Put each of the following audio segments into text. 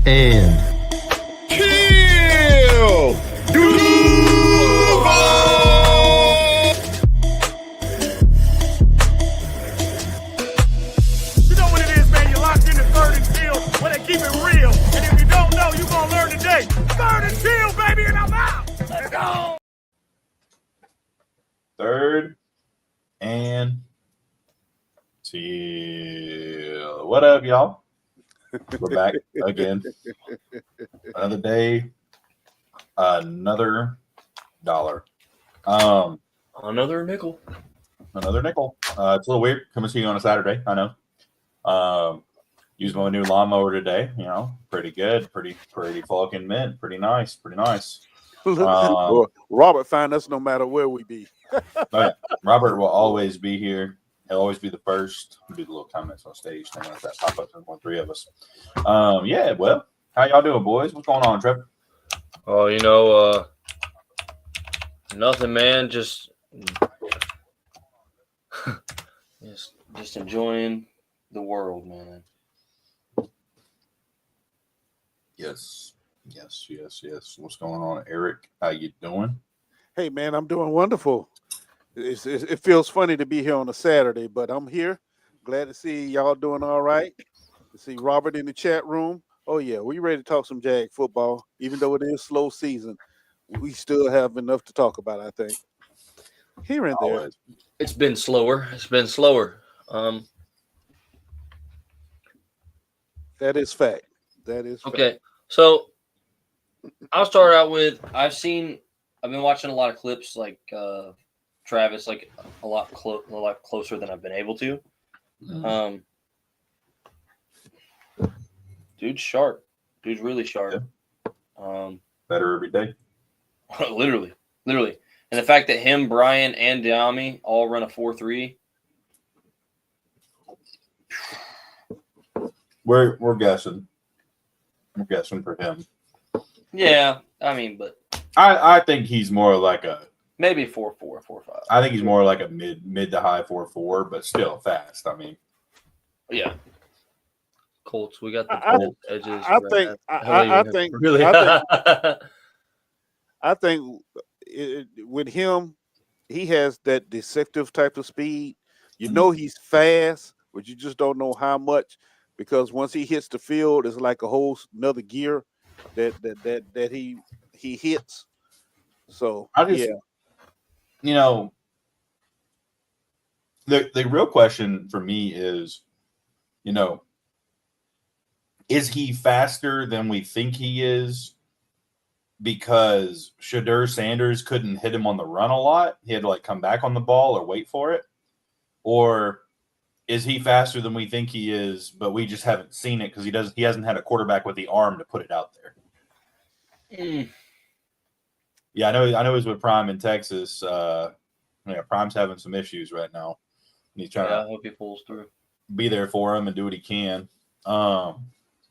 And Teal! You know what it is, man. You're locked in the Third and Teal where they keep it real. And if you don't know, you're going to learn today. Third and Teal, baby, and I'm out. Let's go. Third and Teal. What up, y'all? We're back again. Another day, another dollar. Another nickel. Another nickel. It's a little weird coming to you on a Saturday. I know. Used my new lawnmower today. You know, pretty good. Pretty fucking mint. Pretty nice. Robert find us no matter where we be. Oh, yeah. Robert will always be here. He'll always be the first. We'll do the little comments on stage thing like that. Pop up to one, three of us. Yeah. Well, how y'all doing, boys? What's going on, Trevor? Oh, you know, nothing, man. Just enjoying the world, man. Yes. What's going on, Eric? How you doing? Hey, man, I'm doing wonderful. It feels funny to be here on a Saturday, but I'm here. Glad to see y'all doing all right. To see Robert in the chat room. Oh, yeah, we ready to talk some Jag football. Even though it is slow season, we still have enough to talk about, I think. Here and there. Always. It's been slower. That is fact. Okay. So I'll start out with I've been watching a lot of clips like Travis, like a lot closer than I've been able to. Dude's sharp. Dude's really sharp. Yeah. Better every day. literally. And the fact that him, Brian, and Diami all run a 4.3. We're guessing. We're guessing for him. Yeah, I mean, but I think he's more like a maybe 4.4, 4.5. I think he's more like a mid to high 4.4, but still fast. I mean, yeah. Colts, we got the Colts edges. I think with him, he has that deceptive type of speed. You know he's fast, but you just don't know how much, because once he hits the field, it's like a whole another gear that he hits. So you know, the real question for me is, you know, is he faster than we think he is? Because Shadur Sanders couldn't hit him on the run a lot. He had to like come back on the ball or wait for it. Or is he faster than we think he is, but we just haven't seen it because he hasn't had a quarterback with the arm to put it out there. Yeah, I know he's with Prime in Texas. Prime's having some issues right now. And he's trying to I hope he pulls through. Be there for him and do what he can.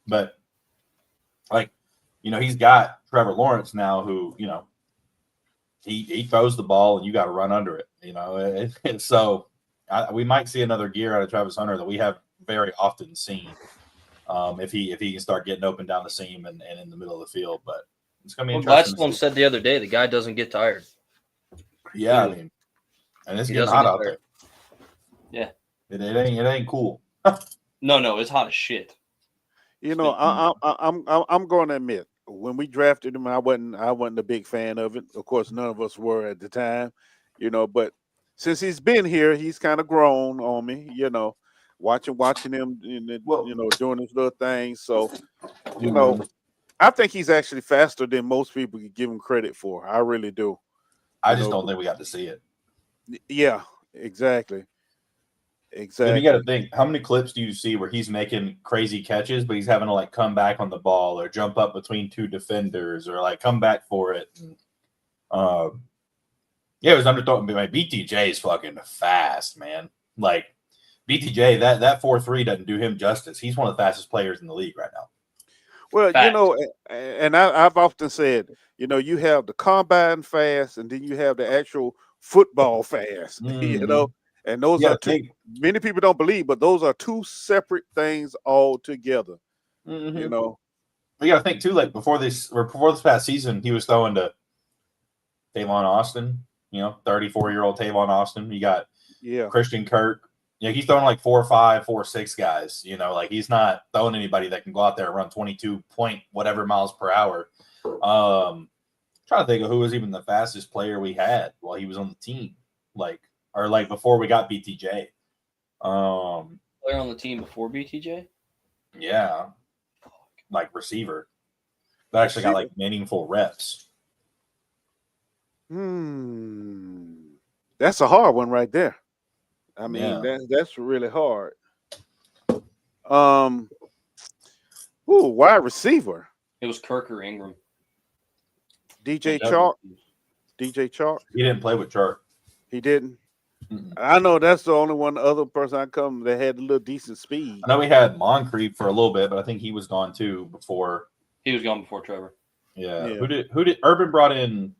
But like, you know, he's got Trevor Lawrence now who, you know, he throws the ball and you got to run under it, you know. And so we might see another gear out of Travis Hunter that we have very often seen if he can start getting open down the seam and in the middle of the field. But it's going to be interesting. Gladstone said the other day the guy doesn't get tired. Yeah, I mean, and it's getting hot out there. Yeah. It ain't cool. No, it's hot as shit. You know, I'm going to admit, when we drafted him, I wasn't a big fan of it. Of course, none of us were at the time, you know. But since he's been here, he's kind of grown on me, you know. Watching him, you know, doing his little things. So, you know, I think he's actually faster than most people could give him credit for. I really do. I just don't think we got to see it. Yeah, exactly. You got to think, how many clips do you see where he's making crazy catches, but he's having to like come back on the ball or jump up between two defenders or like come back for it? And, it was underthrown. But BTJ is fucking fast, man. Like BTJ, that 4.3 doesn't do him justice. He's one of the fastest players in the league right now. Well, you know, and I've often said, you know, you have the combine fast, and then you have the actual football fast. You know. And those are two. Many people don't believe, but those are two separate things altogether. You know, you got to think too. Like before this past season, he was throwing to Tavon Austin. 34-year-old Tavon Austin. You got Christian Kirk. He's throwing like 4.5, 4.6 guys. Like he's not throwing anybody that can go out there and run 22 point whatever miles per hour. Trying to think of who was even the fastest player we had while he was on the team, or before we got BTJ. Player on the team before BTJ? Yeah, like receiver. That actually got like meaningful reps. That's a hard one right there. I mean, that's really hard. Wide receiver. It was Kirk or Ingram. DJ Chalk. DJ Chalk. He didn't play with Chalk. He didn't. I know that's the only one other person I come that had a little decent speed. I know we had Moncrief for a little bit, but I think he was gone too before. He was gone before Trevor. Yeah. Who did Urban brought in?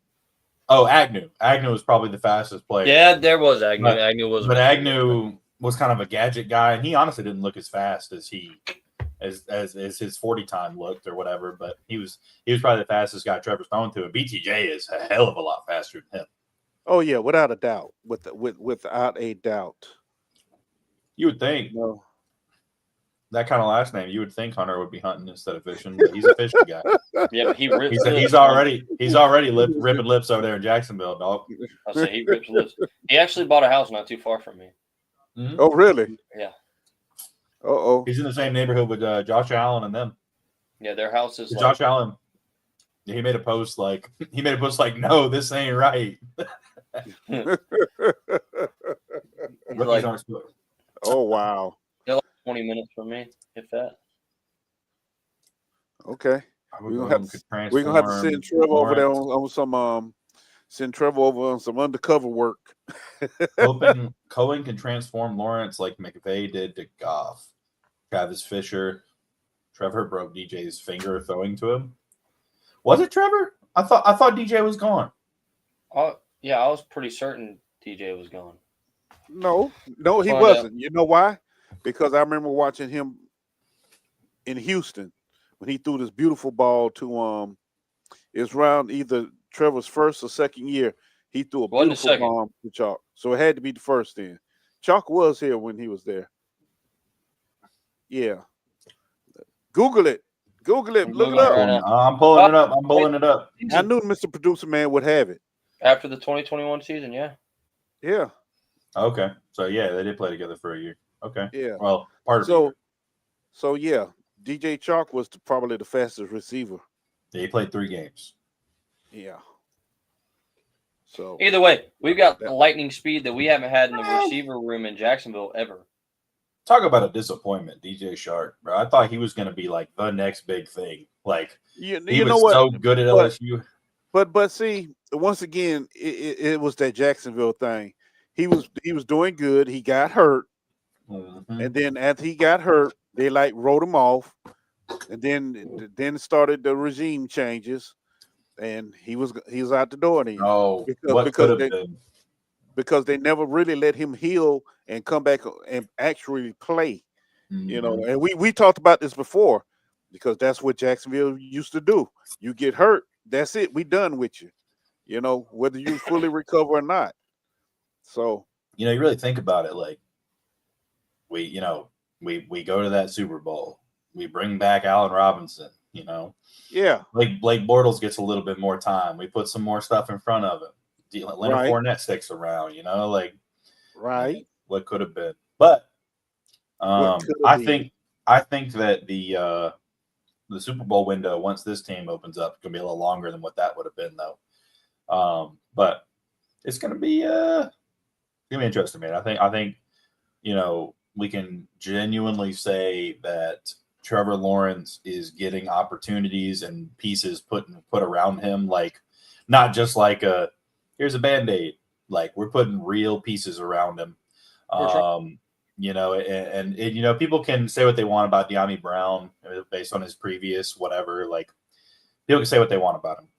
Oh, Agnew. Agnew was probably the fastest player. Yeah, there was Agnew. But Agnew was kind of a gadget guy, and he honestly didn't look as fast as as his 40 time looked or whatever. But he was probably the fastest guy Trevor's throwing to. And BTJ is a hell of a lot faster than him. Oh yeah, without a doubt. Without a doubt. You would think. No. That kind of last name, you would think Hunter would be hunting instead of fishing, but he's a fishing guy. Yeah, but he's already ripping lips over there in Jacksonville, dog. I'll say he rips lips. He actually bought a house not too far from me. Mm-hmm. Oh, really? Yeah. He's in the same neighborhood with Josh Allen and them. Yeah, their house is. Josh Allen. He made a post like, no, this ain't right. Oh wow. 20 minutes from me, if that. Okay. We're gonna have to send Trevor over there on some send Trevor over on some undercover work. Cohen can transform Lawrence like McVay did to Goff. Travis Fisher. Trevor broke DJ's finger throwing to him. Was it Trevor? I thought DJ was gone. Yeah, I was pretty certain DJ was gone. No, he wasn't. You know why? Because I remember watching him in Houston when he threw this beautiful ball to it was around either Trevor's first or second year. He threw a beautiful bomb to Chalk. So it had to be the first then. Chalk was here when he was there. Yeah. Google it. Look it up. Right, I'm pulling it up. I knew Mr. Producer Man would have it. After the 2021 season, yeah. Yeah. Okay. So yeah, they did play together for a year. Okay. Yeah. Well, part of it. So yeah, DJ Chalk was probably the fastest receiver. Yeah, he played 3 games. Yeah. So either way, we've got lightning speed that we haven't had in the receiver room in Jacksonville ever. Talk about a disappointment, DJ Shark, bro. I thought he was going to be like the next big thing. Like he was so good at LSU. But see, once again, it was that Jacksonville thing. He was doing good. He got hurt. Mm-hmm. And then after he got hurt, they wrote him off, and then started the regime changes, and he was out the door then. Oh, because they never really let him heal and come back and actually play. Mm-hmm. And we talked about this before, because that's what Jacksonville used to do. You get hurt, that's it. We done with you. Whether you fully recover or not. So you really think about it, like. We go to that Super Bowl. We bring back Allen Robinson, Yeah. Blake Bortles gets a little bit more time. We put some more stuff in front of him. Leonard Fournette sticks around, Right. What could have been. But I think that the Super Bowl window, once this team opens up, is gonna be a little longer than what that would have been though. But it's gonna be interesting, man. I think we can genuinely say that Trevor Lawrence is getting opportunities and pieces put around him, like not just like here's a Band-Aid. Like we're putting real pieces around him. And people can say what they want about De'Ami Brown based on his previous whatever. Like people can say what they want about him,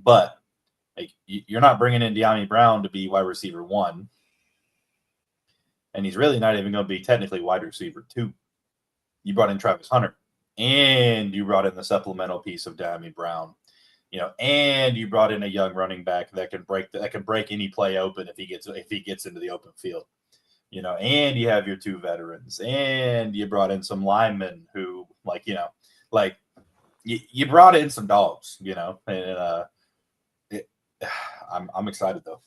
but like you're not bringing in De'Ami Brown to be wide receiver 1. And he's really not even going to be technically wide receiver 2. You brought in Travis Hunter. and you brought in the supplemental piece of Diami Brown, and you brought in a young running back that can break any play open if he gets into the open field, and you have your 2 veterans, and you brought in some linemen who you brought in some dogs, and I'm excited though.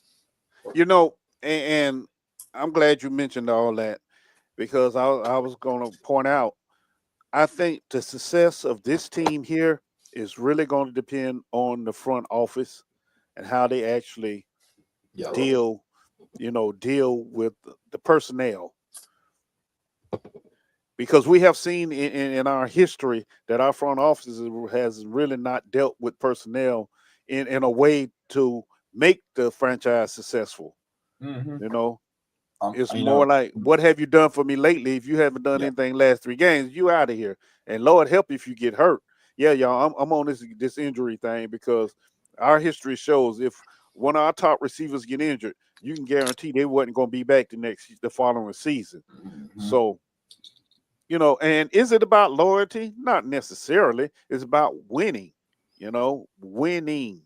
And I'm glad you mentioned all that, because I was going to point out, I think the success of this team here is really going to depend on the front office and how they actually deal with the personnel. Because we have seen in our history that our front offices has really not dealt with personnel in a way to make the franchise successful. It's more like, what have you done for me lately? If you haven't done anything last 3 games, you out of here. And Lord help you if you get hurt. Yeah, y'all, I'm on this injury thing, because our history shows if one of our top receivers get injured, you can guarantee they wasn't going to be back the following season. So, and is it about loyalty? Not necessarily. It's about winning. Winning.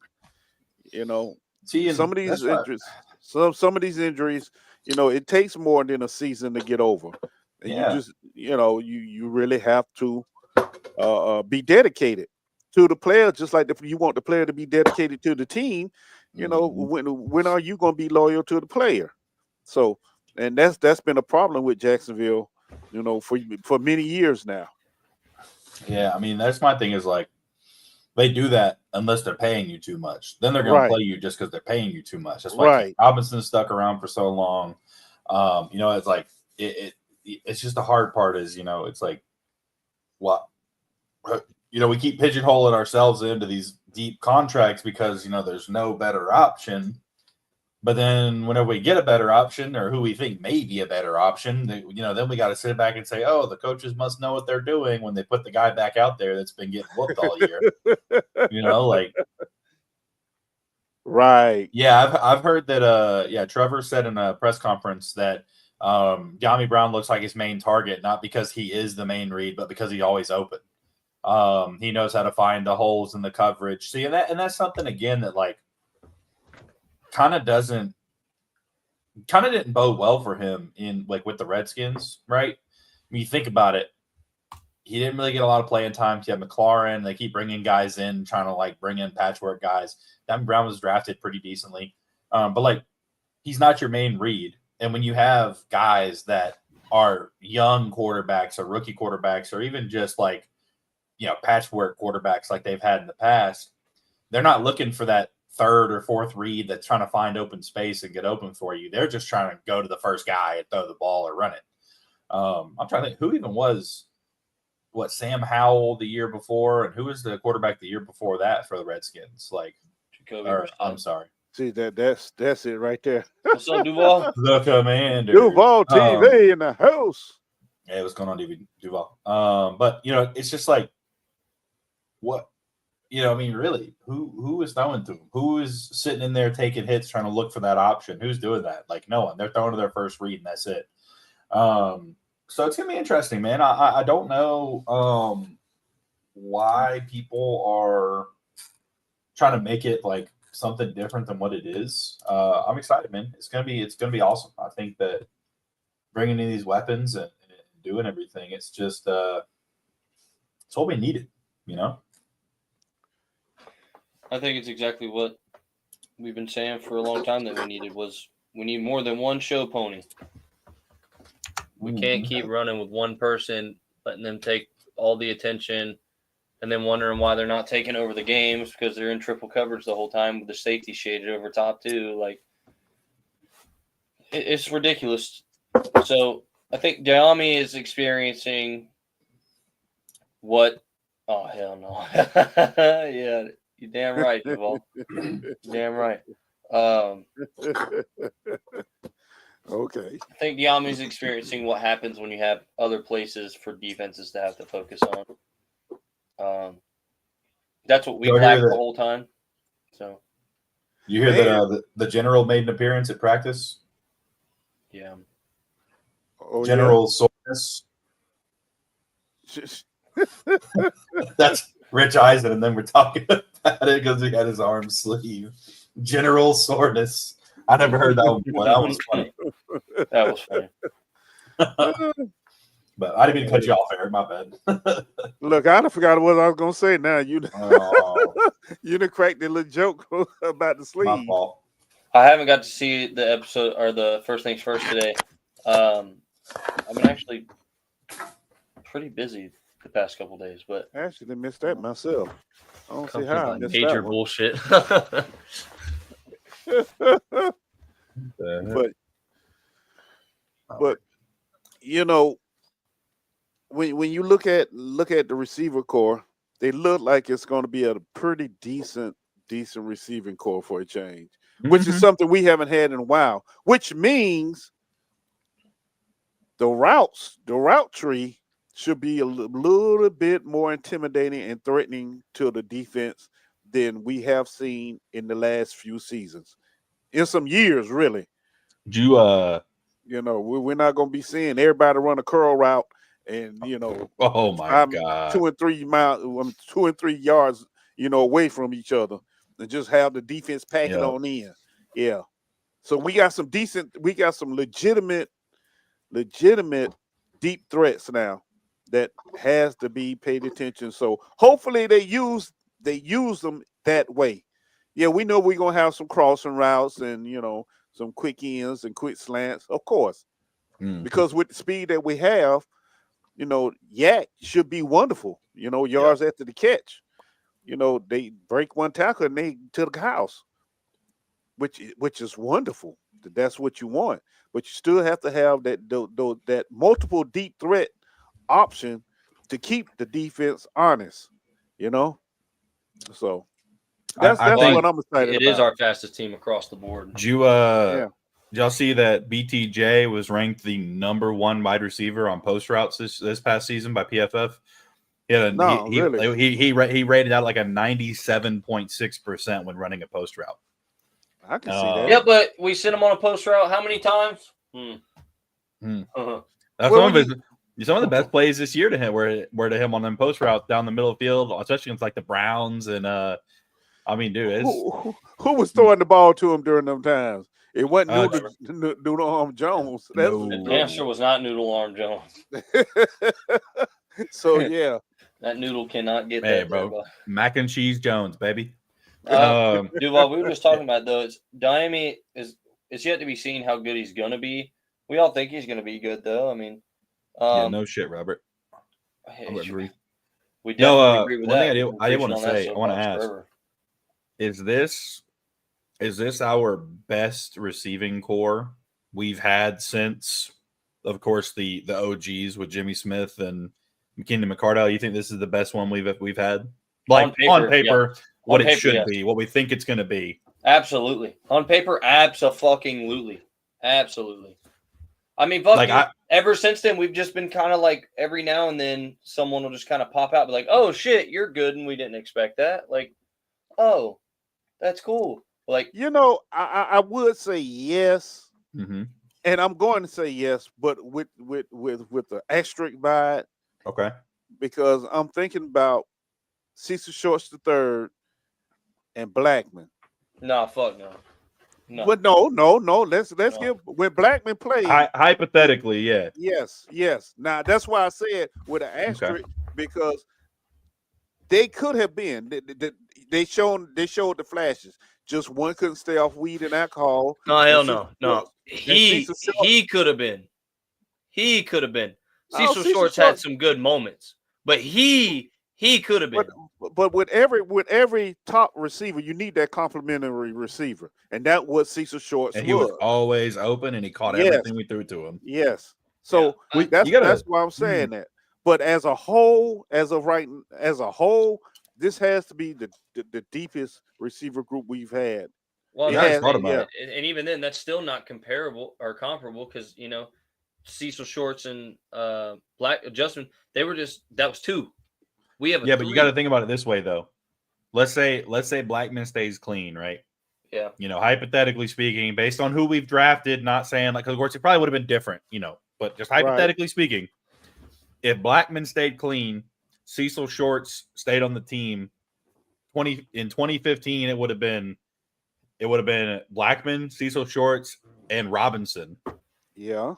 Some of these injuries. Some of these injuries, it takes more than a season to get over. And you just, you really have to be dedicated to the player, just like you want the player to be dedicated to the team. When are you going to be loyal to the player? So, and that's been a problem with Jacksonville, for many years now. Yeah, I mean, that's my thing is like, they do that unless they're paying you too much. Then they're going to play you just because they're paying you too much. That's why Robinson stuck around for so long. It's like it's just the hard part is, it's like, what, we keep pigeonholing ourselves into these deep contracts because, there's no better option. But then whenever we get a better option, or who we think may be a better option, then we got to sit back and say, oh, the coaches must know what they're doing when they put the guy back out there that's been getting whooped all year. Right. Yeah, I've heard that Trevor said in a press conference that Diami Brown looks like his main target, not because he is the main read, but because he's always open. He knows how to find the holes in the coverage. See, and that's something again that kind of didn't bode well for him in with the Redskins, right? When you think about it, he didn't really get a lot of playing time. You have McLaurin. They keep bringing guys in, trying to bring in patchwork guys. Diami Brown was drafted pretty decently, but he's not your main read. And when you have guys that are young quarterbacks or rookie quarterbacks, or even just patchwork quarterbacks like they've had in the past, they're not looking for that third or fourth read that's trying to find open space and get open for you. They're just trying to go to the first guy and throw the ball or run it. I'm trying to think who even was Sam Howell the year before, and who was the quarterback the year before that for the Redskins? I'm sorry. See, that's it right there. What's up, Duval? The Commander. Duval TV in the house. Yeah, what's going on, Duval? But it's just what. Really, who is throwing to him? Who is sitting in there taking hits, trying to look for that option? Who's doing that? No one. They're throwing to their first read, and that's it. So it's gonna be interesting, man. I don't know why people are trying to make it something different than what it is. I'm excited, man. It's gonna be awesome. I think that bringing in these weapons and doing everything, it's just it's what we needed, I think it's exactly what we've been saying for a long time that we need more than one show pony. We can't keep running with one person, letting them take all the attention, and then wondering why they're not taking over the games because they're in triple coverage the whole time with the safety shaded over top too. It's ridiculous. So I think Diami is experiencing what? Oh, hell no. Yeah. You're damn right, Duval. Damn right. Okay. I think Diami's experiencing what happens when you have other places for defenses to have to focus on. That's what we lacked the whole time. So you hear that the general made an appearance at practice? Yeah. General Soreness. That's Rich Eisen, and then we're talking about it because he had his arm sleeve. General soreness. I never heard that one before. That was funny. That was funny. But I didn't mean to cut you off, Eric. My bad. Look, I forgot what I was gonna say. Now you Oh, you done cracked the little joke about the my sleeve. fault. I haven't got to see the episode or the First Things First today. I've been actually pretty busy the past couple days, but I actually missed that myself. I don't see comes how I with missed major that one. bullshit. But you know, when you look at the receiver core, they look like it's going to be a pretty decent receiving core for a change, which is something we haven't had in a while. Which means the route tree should be a little bit more intimidating and threatening to the defense than we have seen in the last few seasons, in some years, really. You We're not going to be seeing everybody run a curl route and oh my god, 2 and 3 miles, 2 and 3 yards, away from each other, and just have the defense pack it on in. Yeah. So we got some legitimate deep threats now that has to be paid attention. So hopefully they use them that way. Yeah, we know we're gonna have some crossing routes and some quick ends and quick slants, of course, because with the speed that we have, Yak should be wonderful. Yards after the catch. They break one tackle and they to the house, which is wonderful. That's what you want, but you still have to have that multiple deep threat option to keep the defense honest. So that's what I'm excited about. It is our fastest team across the board. Did y'all see that BTJ was ranked the #1 wide receiver on post routes this past season by PFF? He rated out like a 97.6% when running a post route. I can see that. Yeah, but we sent him on a post route how many times? That's some of the best plays this year to him were to him on them post routes down the middle of the field, especially against like the Browns and I mean, dude, who was throwing the ball to him during them times? It wasn't Noodle Arm Jones. The answer was not Noodle Arm Jones. So yeah, that noodle cannot get hey, that, bro. Mac and cheese Jones, baby. Duval, we were just talking about though. Diami it's yet to be seen how good he's gonna be. We all think he's gonna be good though. I mean, no shit, Robert. I would agree. We definitely agree with that. Thing I did want to say, I want to ask: Is this our best receiving core we've had since, of course, the OGs with Jimmy Smith and McKinney McCardell? You think this is the best one we've had? Like on paper, what it should be, what we think it's going to be. Absolutely. On paper, absolutely. I mean, ever since then, we've just been kind of like every now and then someone will just kind of pop out and be like, oh, shit, you're good, and we didn't expect that. Like, oh, that's cool. Like, I would say yes, and I'm going to say yes, but with the asterisk by it. Okay. Because I'm thinking about Cecil Shorts III and Blackman. No, fuck no. No. But no. Let's give when Blackman played. Hypothetically, yeah. Yes. Now that's why I said with an asterisk because they could have been. They showed the flashes. Just one couldn't stay off weed and alcohol. No, hell no. He could have been. Cecil Shorts had some good moments, but he could have been. But with every top receiver, you need that complimentary receiver, and that was Cecil Shorts. And he was always open, and he caught everything we threw to him. Yes. So that's why I'm saying that. But as a whole, this has to be the deepest receiver group we've had. Well, and even then, that's still not comparable because Cecil Shorts and Justin, that was two. We have but you got to think about it this way though. Let's say Blackman stays clean, right? Yeah. Hypothetically speaking, based on who we've drafted, not saying like, because of course it probably would have been different, but just hypothetically speaking, if Blackman stayed clean, Cecil Shorts stayed on the team, in 2015, it would have been Blackman, Cecil Shorts, and Robinson. Yeah.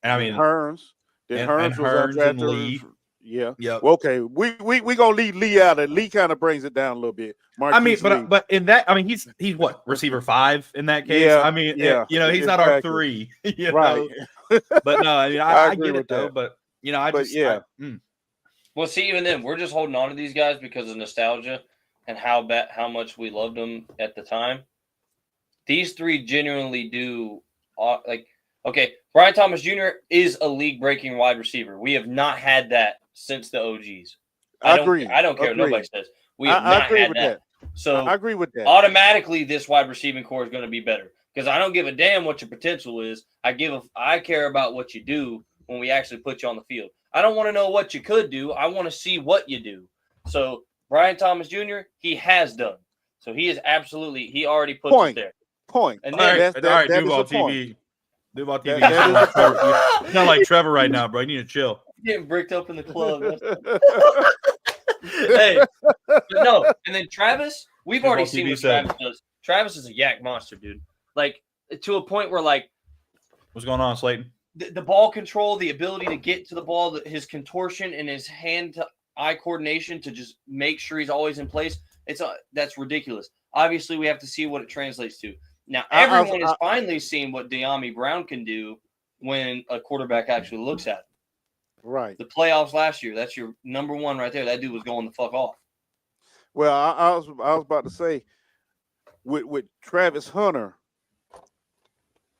And I mean Hearns. Then Hearns was Hearns and undrafted. Lee. Yeah. Yep. Well, okay. We gonna leave Lee out. Lee kind of brings it down a little bit. Marquise Lee. but in that, I mean, he's what, receiver 5 in that case. Yeah, I mean, yeah, he's not our 3. Right. But no, I mean, I get it though. That. But Well, see, even then, we're just holding on to these guys because of nostalgia and how much we loved them at the time. These 3 genuinely do okay. Brian Thomas Jr. is a league-breaking wide receiver. We have not had that since the OGs. I don't care what nobody says. We have not had that. So I agree with that. Automatically, this wide receiving core is going to be better because I don't give a damn what your potential is. I care about what you do when we actually put you on the field. I don't want to know what you could do. I want to see what you do. So Brian Thomas Jr., he has done. So he is absolutely, he already puts it there. And then, all right, Duval TV. Duval TV. You sound like Trevor right now, bro. You need to chill. Getting bricked up in the club. Hey, no. And then Travis, we've already seen what Travis does. Travis is a yak monster, dude. Like, to a point where, like, what's going on, Slayton? The ball control, the ability to get to the ball, his contortion and his hand-to-eye coordination to just make sure he's always in place. That's ridiculous. Obviously, we have to see what it translates to. Now, everyone is finally seeing what De'Ami Brown can do when a quarterback actually looks at him. Right. The playoffs last year, that's your number 1 right there. That dude was going the fuck off. Well, I was about to say, with Travis Hunter,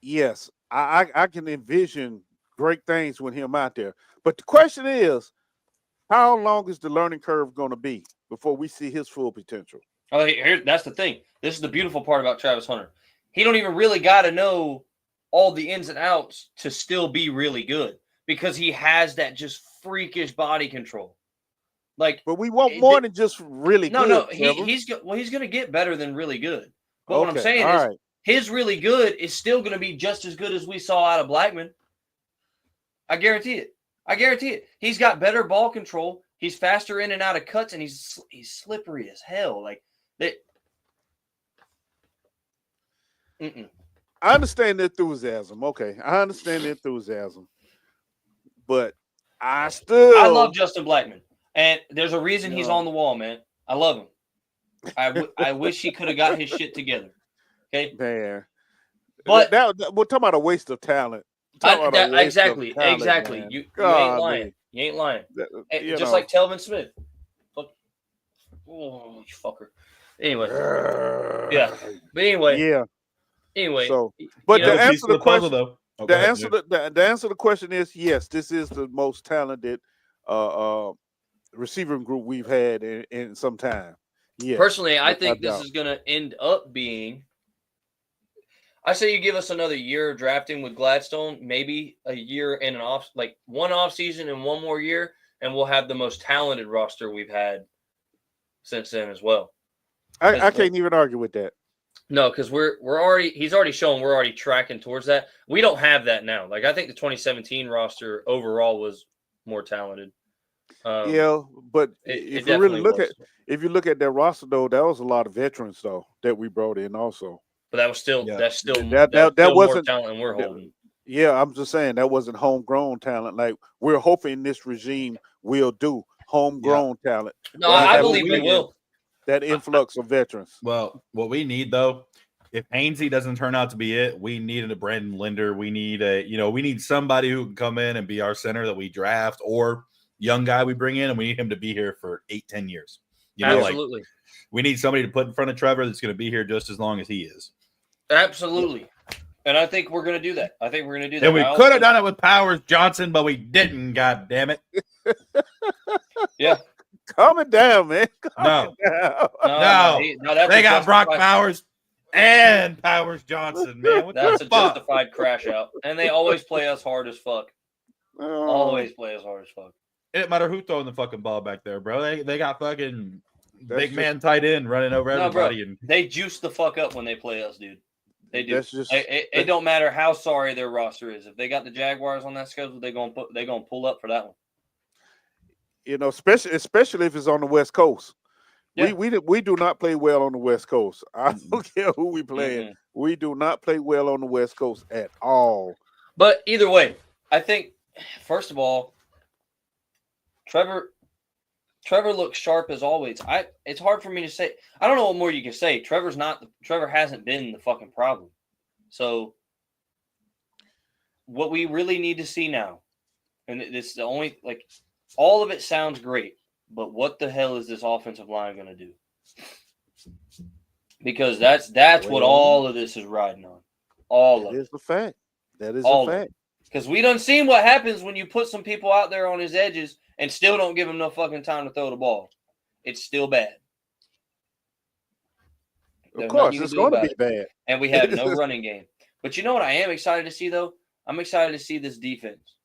yes, I can envision great things with him out there. But the question is, how long is the learning curve going to be before we see his full potential? Oh, that's the thing. This is the beautiful part about Travis Hunter. He don't even really got to know all the ins and outs to still be really good because he has that just freakish body control. Like, but we want more than just really good. No, he's going to get better than really good. But what I'm saying is, right, his really good is still going to be just as good as we saw out of Blackman. I guarantee it. He's got better ball control. He's faster in and out of cuts, and he's slippery as hell. Like that. I understand the enthusiasm. Okay, I understand the enthusiasm, but I love Justin Blackman, and there's a reason he's on the wall, man. I love him. I wish he could have got his shit together. Okay, man. But we're talking about a waste of talent. Exactly. Man. You ain't lying. You ain't lying. Just like Telvin Smith. Oh, you fucker. Anyway. Yeah. But anyway. Yeah. Anyway. So, but to answer the question, though. the answer to the question is yes. This is the most talented receiving group we've had in some time. Yeah. Personally, I think this is going to end up being. I say you give us another year of drafting with Gladstone, maybe a year and one off season and one more year, and we'll have the most talented roster we've had since then as well. I can't even argue with that. No, because he's already shown we're already tracking towards that. We don't have that now. Like, I think the 2017 roster overall was more talented. Yeah, but if you really look at that roster though, that was a lot of veterans though that we brought in also. But that was still that's that wasn't more talent we're holding. Yeah, I'm just saying that wasn't homegrown talent. Like we're hoping this regime will do homegrown talent. No, I believe we will. That influx of veterans. Well, what we need though, if Hainsey doesn't turn out to be it, we need a Brandon Linder. We need we need somebody who can come in and be our center that we draft or young guy we bring in, and we need him to be here for 8-10 years. Absolutely. We need somebody to put in front of Trevor that's going to be here just as long as he is. Absolutely. And I think we're going to do that. And we could have done it with Powers Johnson, but we didn't, God damn it. Yeah. Calm it down, man. No. No, they got Brock Powers and Powers Johnson, man. That's a justified crash out. And they always play us hard as fuck. Always play us hard as fuck. It didn't matter who throwing the fucking ball back there, bro. They got fucking big man tight end running over everybody. Bro, they juice the fuck up when they play us, dude. They do. It don't matter how sorry their roster is. If they got the Jaguars on that schedule, they're gonna pull up for that one. especially if it's on the West Coast. Yeah. We do not play well on the West Coast. I don't care who we playing. Mm-mm. We do not play well on the West Coast at all. But either way, I think first of all, Trevor looks sharp as always. It's hard for me to say. I don't know what more you can say. Trevor hasn't been the fucking problem. So what we really need to see now, and this is the only all of it sounds great, but what the hell is this offensive line going to do? Because that's what all of this is riding on. All of it. That is a fact. That is All a fact. Because we done seen what happens when you put some people out there on his edges and still don't give him no fucking time to throw the ball. It's still bad. Of course, it's going to be bad. And we have no running game. But you know what I am excited to see, though? I'm excited to see this defense.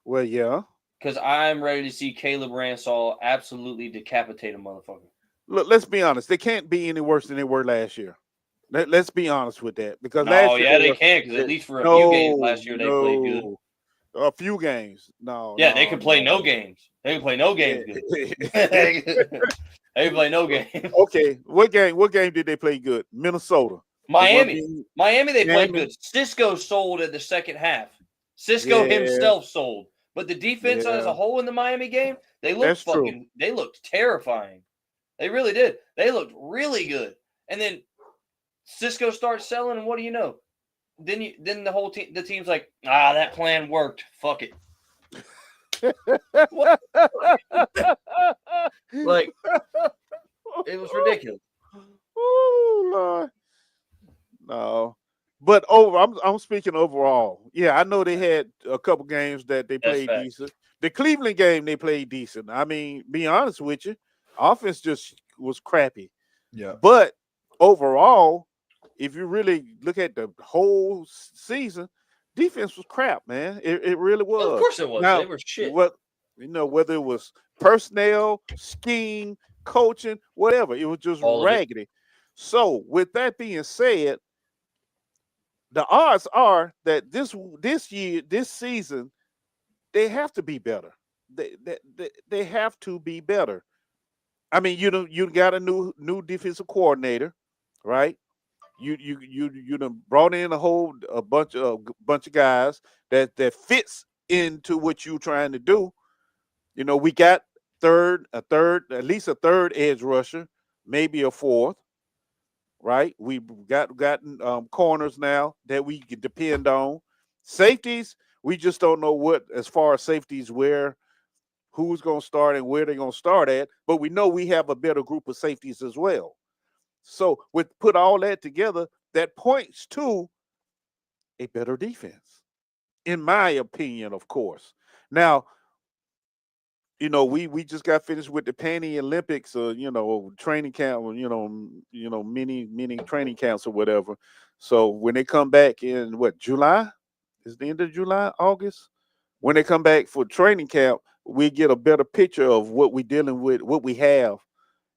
Well, yeah. Because I'm ready to see Caleb Ransall absolutely decapitate a motherfucker. Look, let's be honest. They can't be any worse than they were last year. Let's be honest with that. Because last year they can. Because at least for a few games last year, they played good. A few games. No. Yeah, they could play no games. They can play no games good. They can play no games. Okay. What game did they play good? Minnesota. Miami, they played good. Cisco sold at the second half. Cisco himself sold. But the defense as a whole in the Miami game, they looked terrifying. They really did. They looked really good. And then Cisco starts selling, and what do you know? Then the whole team, the team's like, that plan worked. Fuck it. What? Like, it was ridiculous. Oh Lord. No. But I'm speaking overall. Yeah, I know they had a couple games that they played decent. The Cleveland game, they played decent. I mean, be honest with you, offense just was crappy. Yeah. But overall, if you really look at the whole season, defense was crap, man. It really was. Of course it was. Now, they were shit. Whether it was personnel, scheme, coaching, whatever, it was just raggedy. So, with that being said, the odds are that this season, they have to be better. They have to be better. I mean, you got a new defensive coordinator, right? You done brought in a bunch of guys that fits into what you're trying to do. We got at least a third edge rusher, maybe a fourth. Right, we've gotten corners now that we can depend on. Safeties, we just don't know what, as far as safeties, who's going to start and where they're going to start at. But we know we have a better group of safeties as well. So put all that together, that points to a better defense, in my opinion, of course. Now, we just got finished with the Panty Olympics, training camp, mini training camps or whatever. So when they come back in July? Is the end of July, August? When they come back for training camp, we get a better picture of what we're dealing with, what we have,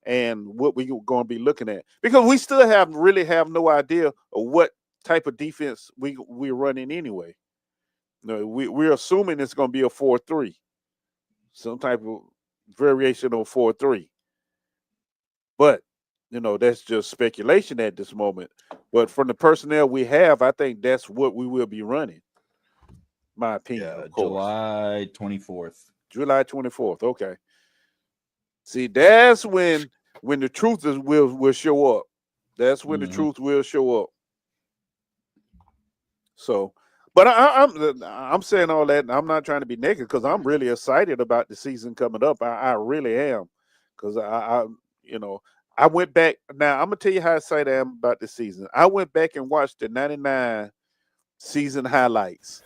and what we're going to be looking at. Because we still really have no idea of what type of defense we're running anyway. We're assuming it's going to be a 4-3. Some type of variation on 4-3. But, that's just speculation at this moment. But from the personnel we have, I think that's what we will be running. My opinion, of course. July 24th. July 24th, okay. See, that's when the truth will show up. That's when the truth will show up. So, but I'm saying all that, and I'm not trying to be negative because I'm really excited about the season coming up. I really am, because I went back. Now I'm gonna tell you how excited I am about the season. I went back and watched the '99 season highlights.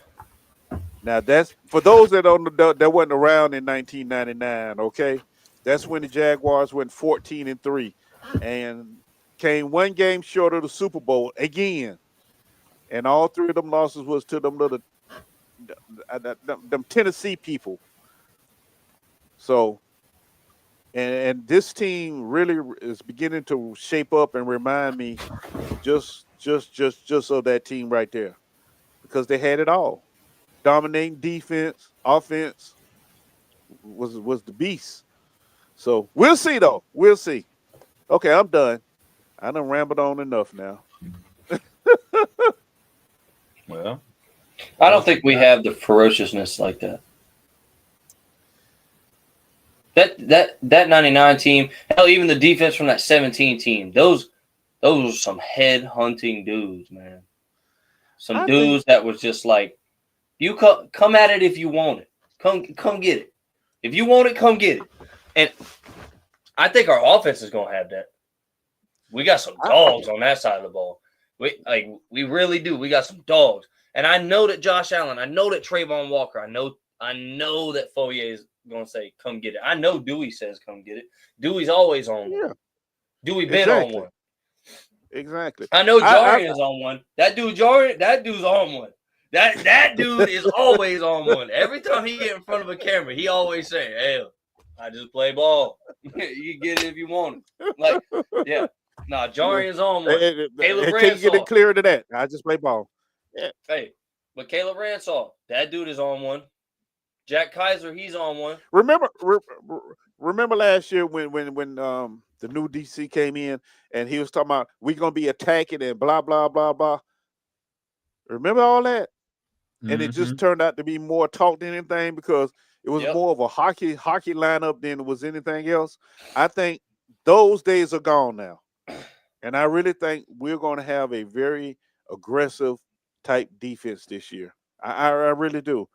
Now that's for those that wasn't around in 1999. Okay, that's when the Jaguars went 14-3 and came one game short of the Super Bowl again. And all three of them losses was to them Tennessee people. So, and this team really is beginning to shape up and remind me just of that team right there, because they had it all: dominating defense, offense, was the beast. So we'll see though. We'll see. Okay, I'm done. I done rambled on enough now. Well, I don't think we have the ferociousness like that. That 99 team, hell, even the defense from that 17 team, those were some head hunting dudes, man. Some dudes that was just like, you come at it if you want it. Come get it. If you want it, come get it. And I think our offense is gonna have that. We got some dogs on that side of the ball. We really do. We got some dogs. And I know that Josh Allen, I know that Trayvon Walker, I know that Fourier is gonna say, come get it. I know Dewey says come get it. Dewey's always on one. Yeah. Dewey been on one. Exactly. I know Jarian is on one. That dude's on one. That dude is always on one. Every time he get in front of a camera, he always say, "Hey, I just play ball. You get it if you want it." Like, yeah. Nah, Jarian's on one. Caleb Ransall. Can't get it clearer to that. I just play ball. Yeah. Hey, but Caleb Ransall, that dude is on one. Jack Kaiser, he's on one. Remember last year when the new DC came in and he was talking about we're gonna be attacking and blah blah blah blah. Remember all that? And it just turned out to be more talk than anything because it was more of a hockey lineup than it was anything else. I think those days are gone now. And I really think we're going to have a very aggressive type defense this year. I really do.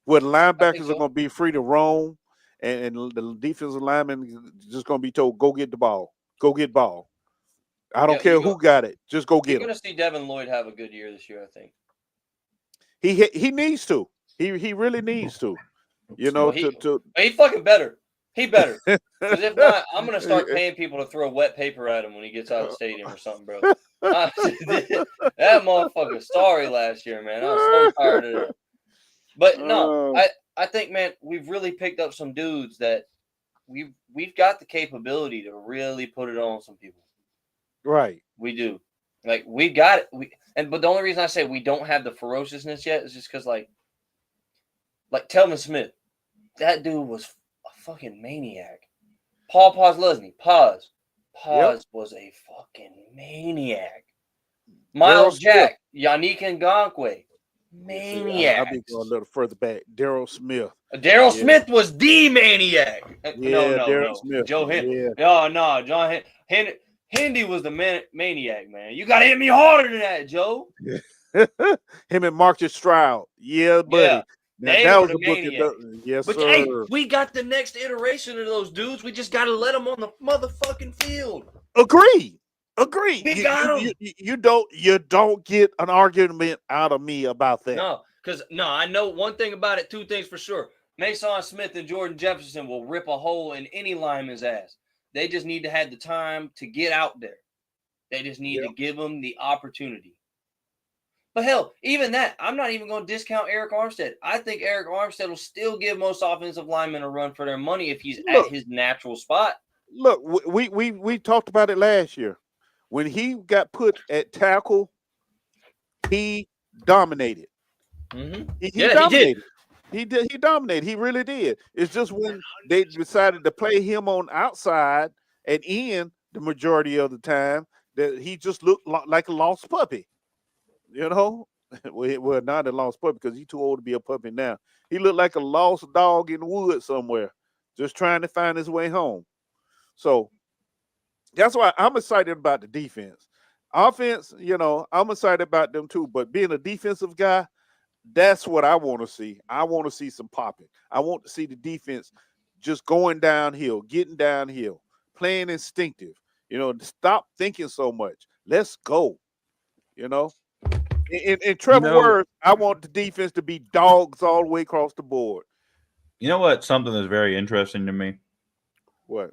Where the linebackers are going to be free to roam and the defensive linemen just going to be told, go get the ball. Go get ball. I don't care who got it. Just go get it. You're going to see Devin Lloyd have a good year this year, I think. He needs to. He really needs to. You know, he fucking better. He better. Because if not, I'm going to start paying people to throw wet paper at him when he gets out of the stadium or something, bro. That motherfucker sorry last year, man. I was so tired of it. But no, I think, man, we've really picked up some dudes that we've got the capability to really put it on some people. Right. We do. Like, we got it. But the only reason I say we don't have the ferociousness yet is just because, like Telvin Smith, that dude was a fucking maniac. Paul Posluszny, Paz was a fucking maniac. Miles Jack, Yannick Ngakoue, maniac. I'll be going a little further back. Daryl Smith. Daryl Smith was the maniac. No. Smith. Joe Henry. Yeah. No, John Hendy was the maniac, man. You got to hit me harder than that, Joe. Him and Marcus Stroud. Yeah, buddy. Yeah. That was the book. Yes, but sir. Hey, we got the next iteration of those dudes. We just got to let them on the motherfucking field. Agree. We got them. You don't get an argument out of me about that. No, because I know one thing about it. Two things for sure. Mason Smith and Jordan Jefferson will rip a hole in any lineman's ass. They just need to have the time to get out there. They just need to give them the opportunity. But hell, even that, I'm not even going to discount Eric Armstead. I think Eric Armstead will still give most offensive linemen a run for their money if he's at his natural spot. Look, we talked about it last year. When he got put at tackle, he dominated. Mm-hmm. He dominated. He dominated. He really did. It's just when they decided to play him on outside and in the majority of the time that he just looked like a lost puppy. You know? Well, not a lost puppy because he's too old to be a puppy now. He looked like a lost dog in the woods somewhere, just trying to find his way home. So that's why I'm excited about the defense. Offense, I'm excited about them too. But being a defensive guy, that's what I want to see. I want to see some popping. I want to see the defense just going downhill, getting downhill, playing instinctive. Stop thinking so much. Let's go. In Trevor words, I want the defense to be dogs all the way across the board. You know what? Something that's very interesting to me. What?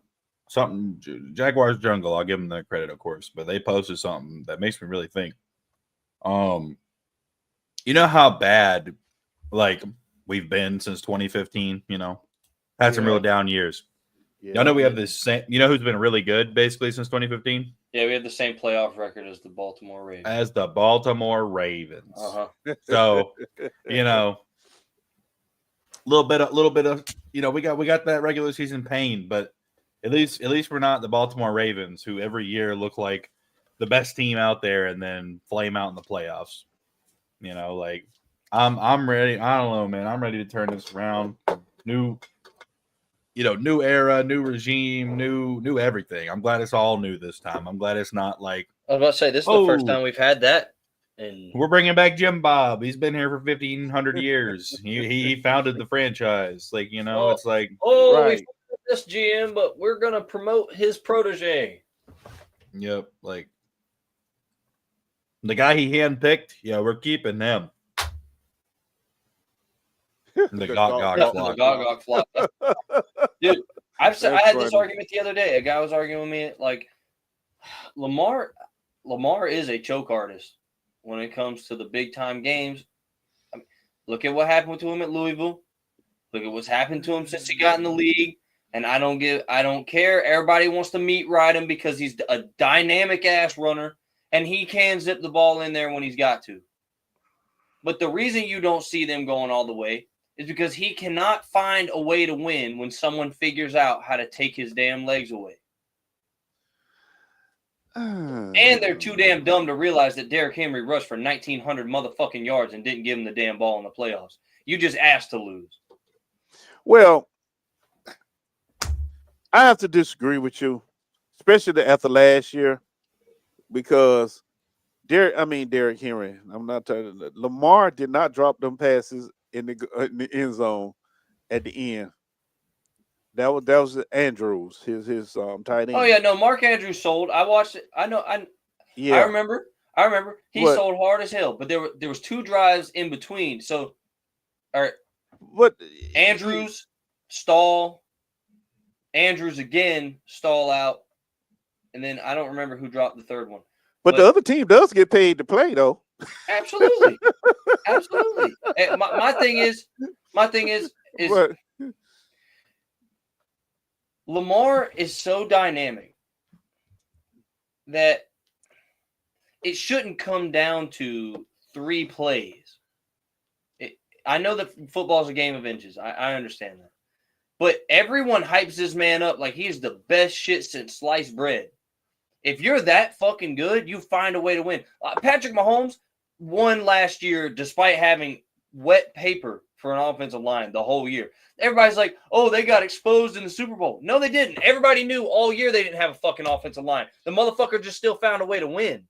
Something Jaguars Jungle. I'll give them that credit, of course, but they posted something that makes me really think. You know how bad, we've been since 2015. Had some real down years. Yeah, y'all know we have this same. You know who's been really good basically since 2015? Yeah, we have the same playoff record as the Baltimore Ravens. So, little bit of we got that regular season pain, but at least we're not the Baltimore Ravens, who every year look like the best team out there and then flame out in the playoffs. Like I'm ready. I don't know, man. I'm ready to turn this around. New era, new regime, new everything. I'm glad it's all new this time. I'm glad it's not like I was about to say this is the first time we've had that. And we're bringing back Jim Bob. He's been here for 1,500 years. he founded the franchise. Like, it's like, we Right. found this GM, but we're gonna promote his protege. yep, like the guy he handpicked. Yeah, we're keeping him. The Gog Flock. Dude, I had funny. this argument the other day. A guy was arguing with me like Lamar is a choke artist when it comes to the big time games. I mean, look at what happened to him at Louisville. Look at what's happened to him since he got in the league. And I don't care. Everybody wants to meat ride him because he's a dynamic ass runner and he can zip the ball in there when he's got to. But the reason you don't see them going all the way is because he cannot find a way to win when someone figures out how to take his damn legs away. And they're too damn dumb to realize that Derrick Henry rushed for 1,900 motherfucking yards and didn't give him the damn ball in the playoffs. You just asked to lose. Well, I have to disagree with you, especially after last year, because Derrick Henry. I'm not talking. Lamar did not drop them passes in the end zone at the end. That was Andrews, his tight end. Oh yeah, no, Mark Andrews sold. I watched it. I know. I remember. He sold hard as hell. But there was 2 drives in between. So, all right. What Andrews stall. Andrews again stall out, and then I don't remember who dropped the third one. But the other team does get paid to play, though. Absolutely, absolutely. And my thing is What? Lamar is so dynamic that it shouldn't come down to 3 plays. I know that football is a game of inches. I understand that. But everyone hypes this man up like he's the best shit since sliced bread. If you're that fucking good, you find a way to win. Patrick Mahomes won last year despite having wet paper for an offensive line the whole year. Everybody's like, oh, they got exposed in the Super Bowl. No, they didn't. Everybody knew all year they didn't have a fucking offensive line. The motherfucker just still found a way to win.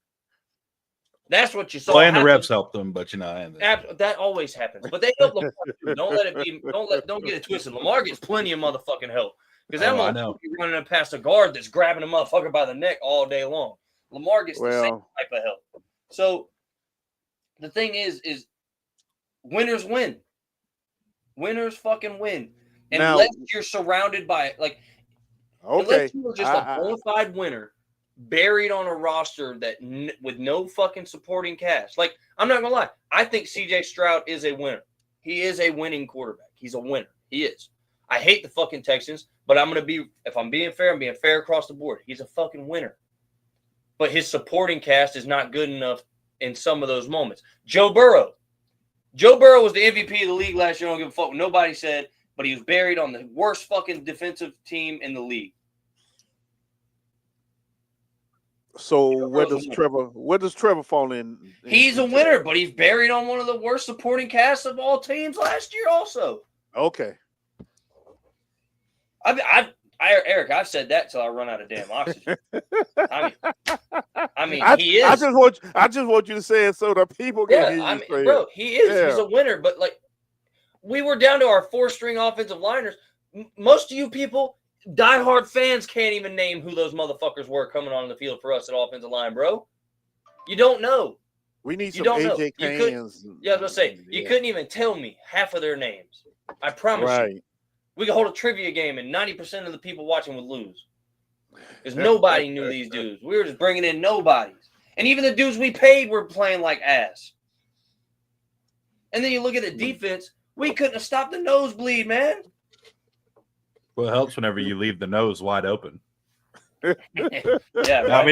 That's what you saw. Well, and the refs helped them, but that always happens. But they help Lamar too. Don't let it be. Don't get it twisted. Lamar gets plenty of motherfucking help because that motherfucker running past a guard that's grabbing a motherfucker by the neck all day long. Lamar gets the same type of help. So the thing is winners win. Winners fucking win. And unless you're surrounded by unless you're just a bona fide winner. Buried on a roster that with no fucking supporting cast. Like, I'm not gonna lie, I think CJ Stroud is a winner. He is a winning quarterback. He's a winner. He is. I hate the fucking Texans, but if I'm being fair, I'm being fair across the board. He's a fucking winner. But his supporting cast is not good enough in some of those moments. Joe Burrow was the MVP of the league last year. I don't give a fuck what nobody said, but he was buried on the worst fucking defensive team in the league. So where does Trevor fall in? He's a winner, but he's buried on one of the worst supporting casts of all teams last year also. Okay. Eric, I've said that till I run out of damn oxygen. He is. I just want you to say it so the people can hear you say bro, he is. Yeah. He's a winner, but we were down to our 4-string offensive liners. Most of you people, diehard fans, can't even name who those motherfuckers were coming on the field for us at offensive line, bro. You don't know. We need some AJ Cans. Yeah, I was gonna say you couldn't even tell me half of their names. I promise you. We could hold a trivia game and 90% of the people watching would lose. Because nobody knew these dudes. We were just bringing in nobodies. And even the dudes we paid were playing like ass. And then you look at the defense, we couldn't have stopped the nosebleed, man. Well, it helps whenever you leave the nose wide open. Yeah, right? I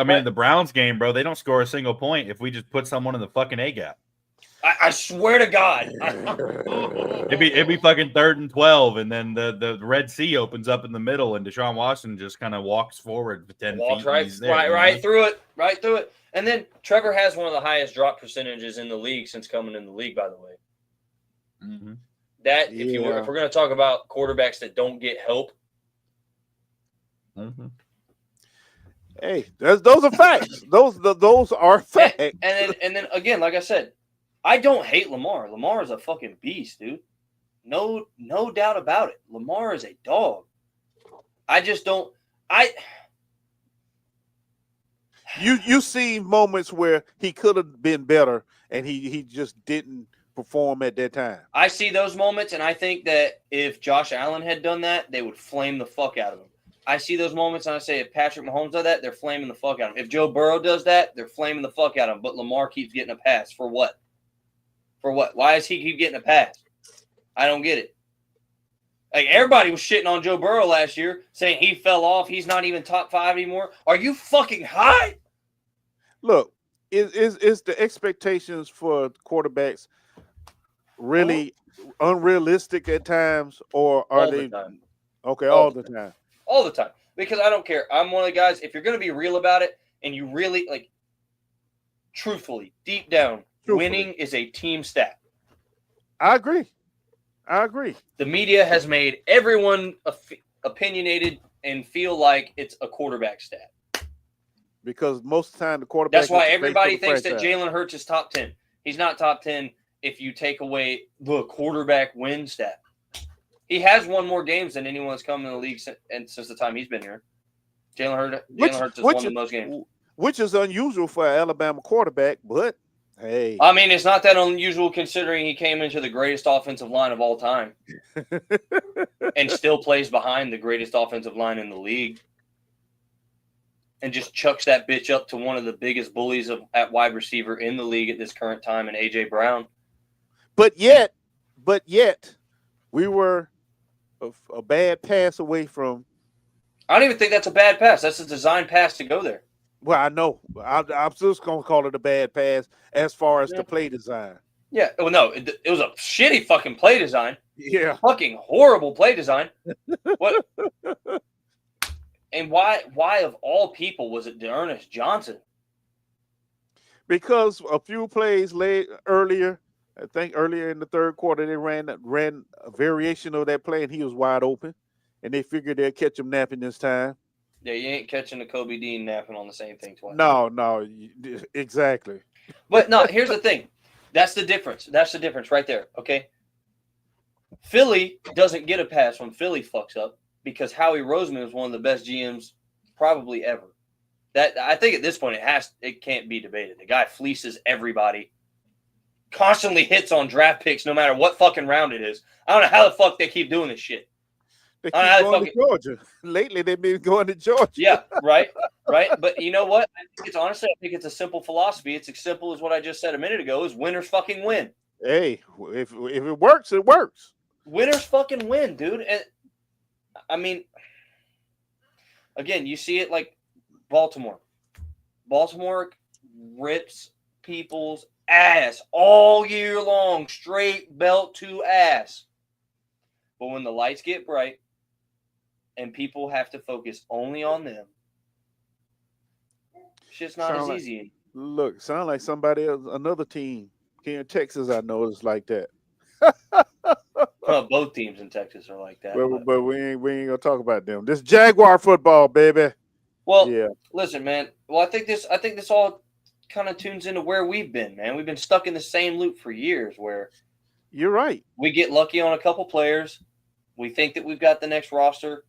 mean, the Browns game, bro, they don't score a single point if we just put someone in the fucking A gap. I swear to God. It'd be fucking 3rd and 12, and then the Red Sea opens up in the middle, and Deshaun Watson just kind of walks forward for 10 Walks feet. right, He's there, right through it. And then Trevor has one of the highest drop percentages in the league since coming in the league, by the way. Mm-hmm. That if we're going to talk about quarterbacks that don't get help. Mm-hmm. Hey, those are facts. Those are facts. And then again, like I said, I don't hate Lamar. Lamar is a fucking beast, dude. No doubt about it. Lamar is a dog. I just don't. You see moments where he could have been better, and he just didn't perform at that time. I see those moments, and I think that if Josh Allen had done that, they would flame the fuck out of him. I see those moments, and I say if Patrick Mahomes does that, they're flaming the fuck out of him. If Joe Burrow does that, they're flaming the fuck out of him. But Lamar keeps getting a pass. For what? For what? Why does he keep getting a pass? I don't get it. Like, everybody was shitting on Joe Burrow last year, saying he fell off. He's not even top 5 anymore. Are you fucking high? Look, is the expectations for quarterbacks really unrealistic at times, or are they? Okay, all the time. All the time. Because I don't care. I'm one of the guys, if you're going to be real about it and you really, like, truthfully, deep down, winning is a team stat. I agree. The media has made everyone opinionated and feel like it's a quarterback stat. Because most of the time the quarterback. That's why everybody thinks that Jalen Hurts is top 10. He's not top 10 if you take away the quarterback win stat. He has won more games than anyone that's come in the league since the time he's been here. Jalen Hurts has won the most games. Which is unusual for an Alabama quarterback, but hey. I mean, it's not that unusual considering he came into the greatest offensive line of all time and still plays behind the greatest offensive line in the league and just chucks that bitch up to one of the biggest bullies at wide receiver in the league at this current time in A.J. Brown. But yet, we were a bad pass away from. I don't even think that's a bad pass. That's a designed pass to go there. Well, I know. I'm just going to call it a bad pass as far as the play design. Yeah. Well, no, it was a shitty fucking play design. Yeah. Fucking horrible play design. What? And why of all people was it D'Ernest Johnson? Because a few plays earlier, I think earlier in the third quarter, they ran a variation of that play, and he was wide open, and they figured they'd catch him napping this time. Yeah, you ain't catching a Kobe Dean napping on the same thing twice. No, exactly. But no, here's the thing. That's the difference. That's the difference right there, okay? Philly doesn't get a pass when Philly fucks up because Howie Roseman is one of the best GMs probably ever. That I think at this point it can't be debated. The guy fleeces everybody. Constantly hits on draft picks no matter what fucking round it is. I don't know how the fuck they keep doing this shit. They keep going to Georgia. Lately, they've been going to Georgia. Yeah, right. But you know what? I think it's a simple philosophy. It's as simple as what I just said a minute ago is winners fucking win. Hey, if it works, it works. Winners fucking win, dude. And I mean, again, you see it like Baltimore. Baltimore rips people's ass all year long, straight belt to ass. But when the lights get bright and people have to focus only on them, shit's not as easy. Look, sound like somebody else, another team here in Texas I know is like that. Both teams in Texas are like that. But we ain't gonna talk about them. This Jaguar football, baby. Well, yeah. Listen, man. Well, I think this all kind of tunes into where we've been, man. We've been stuck in the same loop for years where you're right. We get lucky on a couple players. We think that we've got the next roster.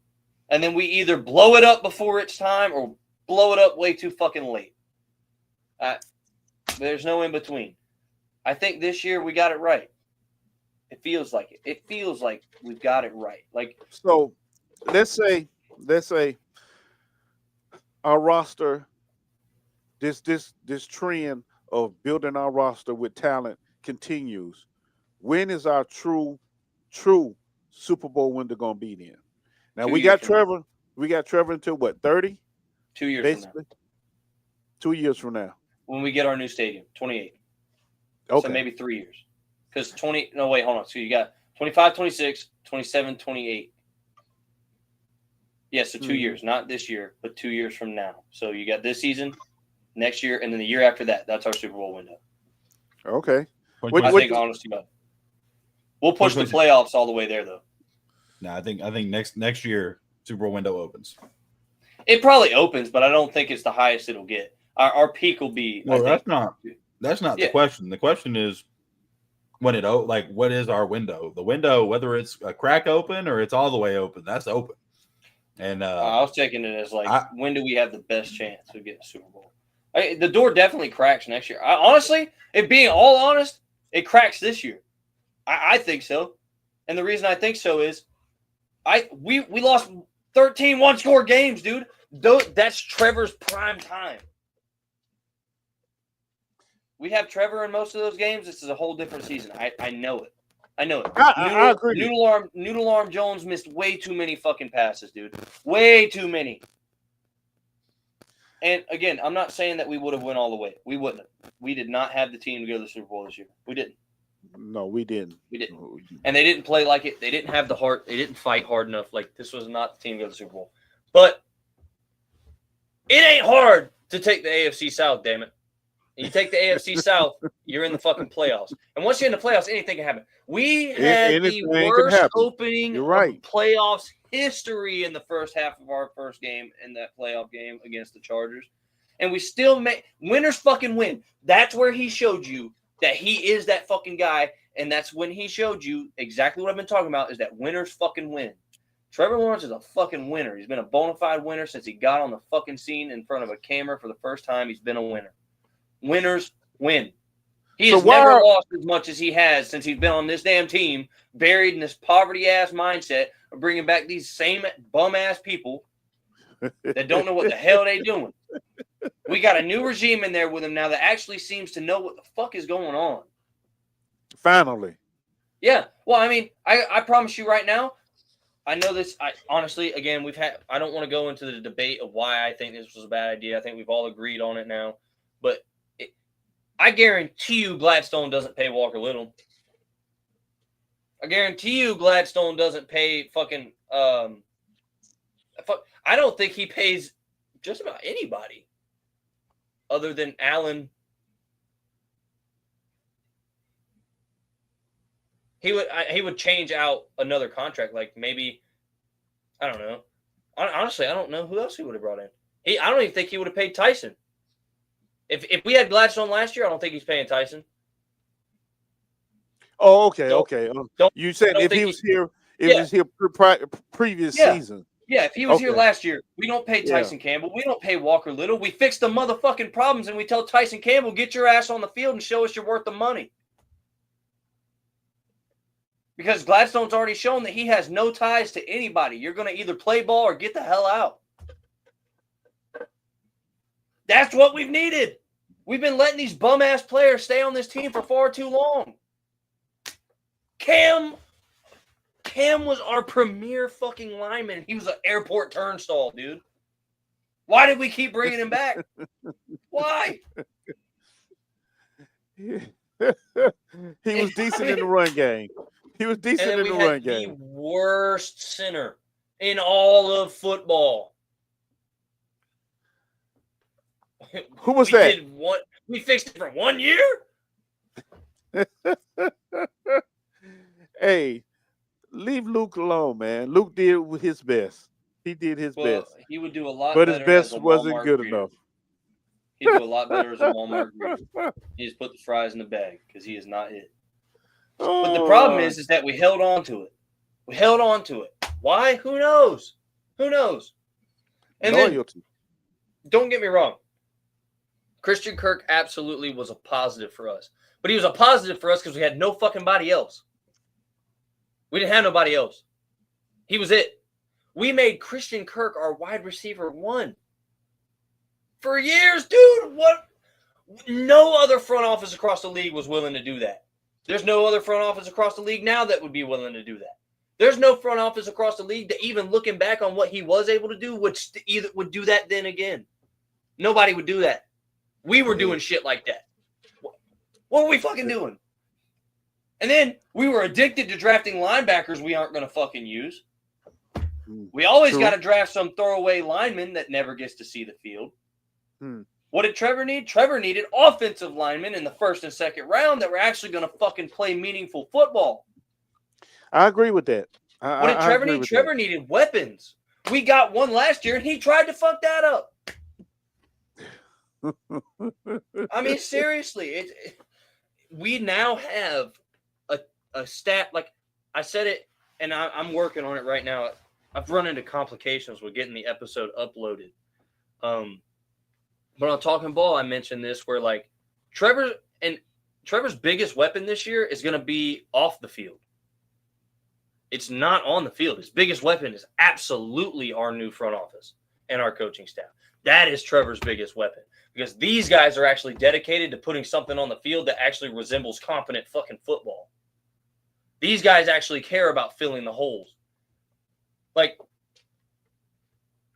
And then we either blow it up before it's time or blow it up way too fucking late. There's no in between. I think this year we got it right. It feels like it. It feels like we've got it right. Like so let's say our roster, this trend of building our roster with talent continues. When is our true Super Bowl window gonna be then? Now we got Trevor. We got Trevor until what, 30? 2 years basically. from now. 2 years from now. When we get our new stadium, 28. Okay. So maybe 3 years. Because hold on. So you got 25, 26, 27, 28. Yeah, so 2 years. Not this year, but 2 years from now. So you got this season, next year, and then the year after that. That's our Super Bowl window. Okay. I think, honestly, we'll push the playoffs all the way there, though. No, I think next year Super Bowl window opens. It probably opens, but I don't think it's the highest it'll get. Our peak will be. No, that's not the question. The question is when what is our window? The window, whether it's a crack open or it's all the way open, that's open. And I was taking it as when do we have the best chance of getting a Super Bowl? The door definitely cracks next year. Honestly, if being all honest, it cracks this year. I think so, and the reason I think so is, we lost 13 one-score games, dude. That's Trevor's prime time. We have Trevor in most of those games. This is a whole different season. I know it. I agree. Noodle Arm Jones missed way too many fucking passes, dude. Way too many. And again, I'm not saying that we would have went all the way. We wouldn't have. We did not have the team to go to the Super Bowl this year. We didn't. No, we didn't. We didn't. And they didn't play like it. They didn't have the heart. They didn't fight hard enough. This was not the team to go to the Super Bowl. But it ain't hard to take the AFC South, damn it. You take the AFC South, you're in the fucking playoffs. And once you're in the playoffs, anything can happen. We had the worst opening of playoffs history in the first half of our first game in that playoff game against the Chargers. And we still winners fucking win. That's where he showed you that he is that fucking guy. And that's when he showed you exactly what I've been talking about, is that winners fucking win. Trevor Lawrence is a fucking winner. He's been a bona fide winner since he got on the fucking scene in front of a camera for the first time. He's been a winner. Winners win. He has never lost as much as he has since he's been on this damn team, buried in this poverty-ass mindset of bringing back these same bum-ass people that don't know what the hell they doing. We got a new regime in there with him now that actually seems to know what the fuck is going on. Finally. Yeah. Well, I mean, I promise you right now, I know this. Honestly, again, I don't want to go into the debate of why I think this was a bad idea. I think we've all agreed on it now. But I guarantee you Gladstone doesn't pay Walker Little. I guarantee you Gladstone doesn't pay fucking I don't think he pays just about anybody other than Allen. He would change out another contract, like maybe, I don't know. Honestly, I don't know who else he would have brought in. I don't even think he would have paid Tyson. If we had Gladstone last year, I don't think he's paying Tyson. Oh, okay, okay. You said if he was here, previous season. Yeah, if he was here last year, we don't pay Tyson Campbell. We don't pay Walker Little. We fix the motherfucking problems, and we tell Tyson Campbell, get your ass on the field and show us you're worth the money. Because Gladstone's already shown that he has no ties to anybody. You're going to either play ball or get the hell out. That's what we've needed. We've been letting these bum-ass players stay on this team for far too long. Cam was our premier fucking lineman. He was an airport turnstile, dude. Why did we keep bringing him back? Why? He was decent in the run game. He was decent in the run game. The worst center in all of football. Who was that? We fixed it for 1 year? Hey, leave Luke alone, man. Luke did his best. He did his best. He would do a lot better. But his best wasn't good enough. He'd do a lot better as a Walmart greeter. He just put the fries in the bag because he is not it. But the problem is that we held on to it. We held on to it. Why? Who knows? Who knows? And loyalty. Then, don't get me wrong. Christian Kirk absolutely was a positive for us. But he was a positive for us because we had no fucking body else. We didn't have nobody else. He was it. We made Christian Kirk our wide receiver 1. For years, dude. What? No other front office across the league was willing to do that. There's no other front office across the league now that would be willing to do that. There's no front office across the league that even looking back on what he was able to do would do that then again. Nobody would do that. We were doing shit like that. What are we fucking doing? And then we were addicted to drafting linebackers we aren't going to fucking use. We always got to draft some throwaway lineman that never gets to see the field. What did Trevor need? Trevor needed offensive linemen in the first and second round that were actually going to fucking play meaningful football. I agree with that. What did Trevor need? Trevor needed weapons. We got one last year, and he tried to fuck that up. I mean, seriously, we now have a stat. Like I said it, and I'm working on it right now. I've run into complications with getting the episode uploaded. But on Talking Ball, I mentioned this where like Trevor's biggest weapon this year is going to be off the field. It's not on the field. His biggest weapon is absolutely our new front office and our coaching staff. That is Trevor's biggest weapon because these guys are actually dedicated to putting something on the field that actually resembles competent fucking football. These guys actually care about filling the holes. Like,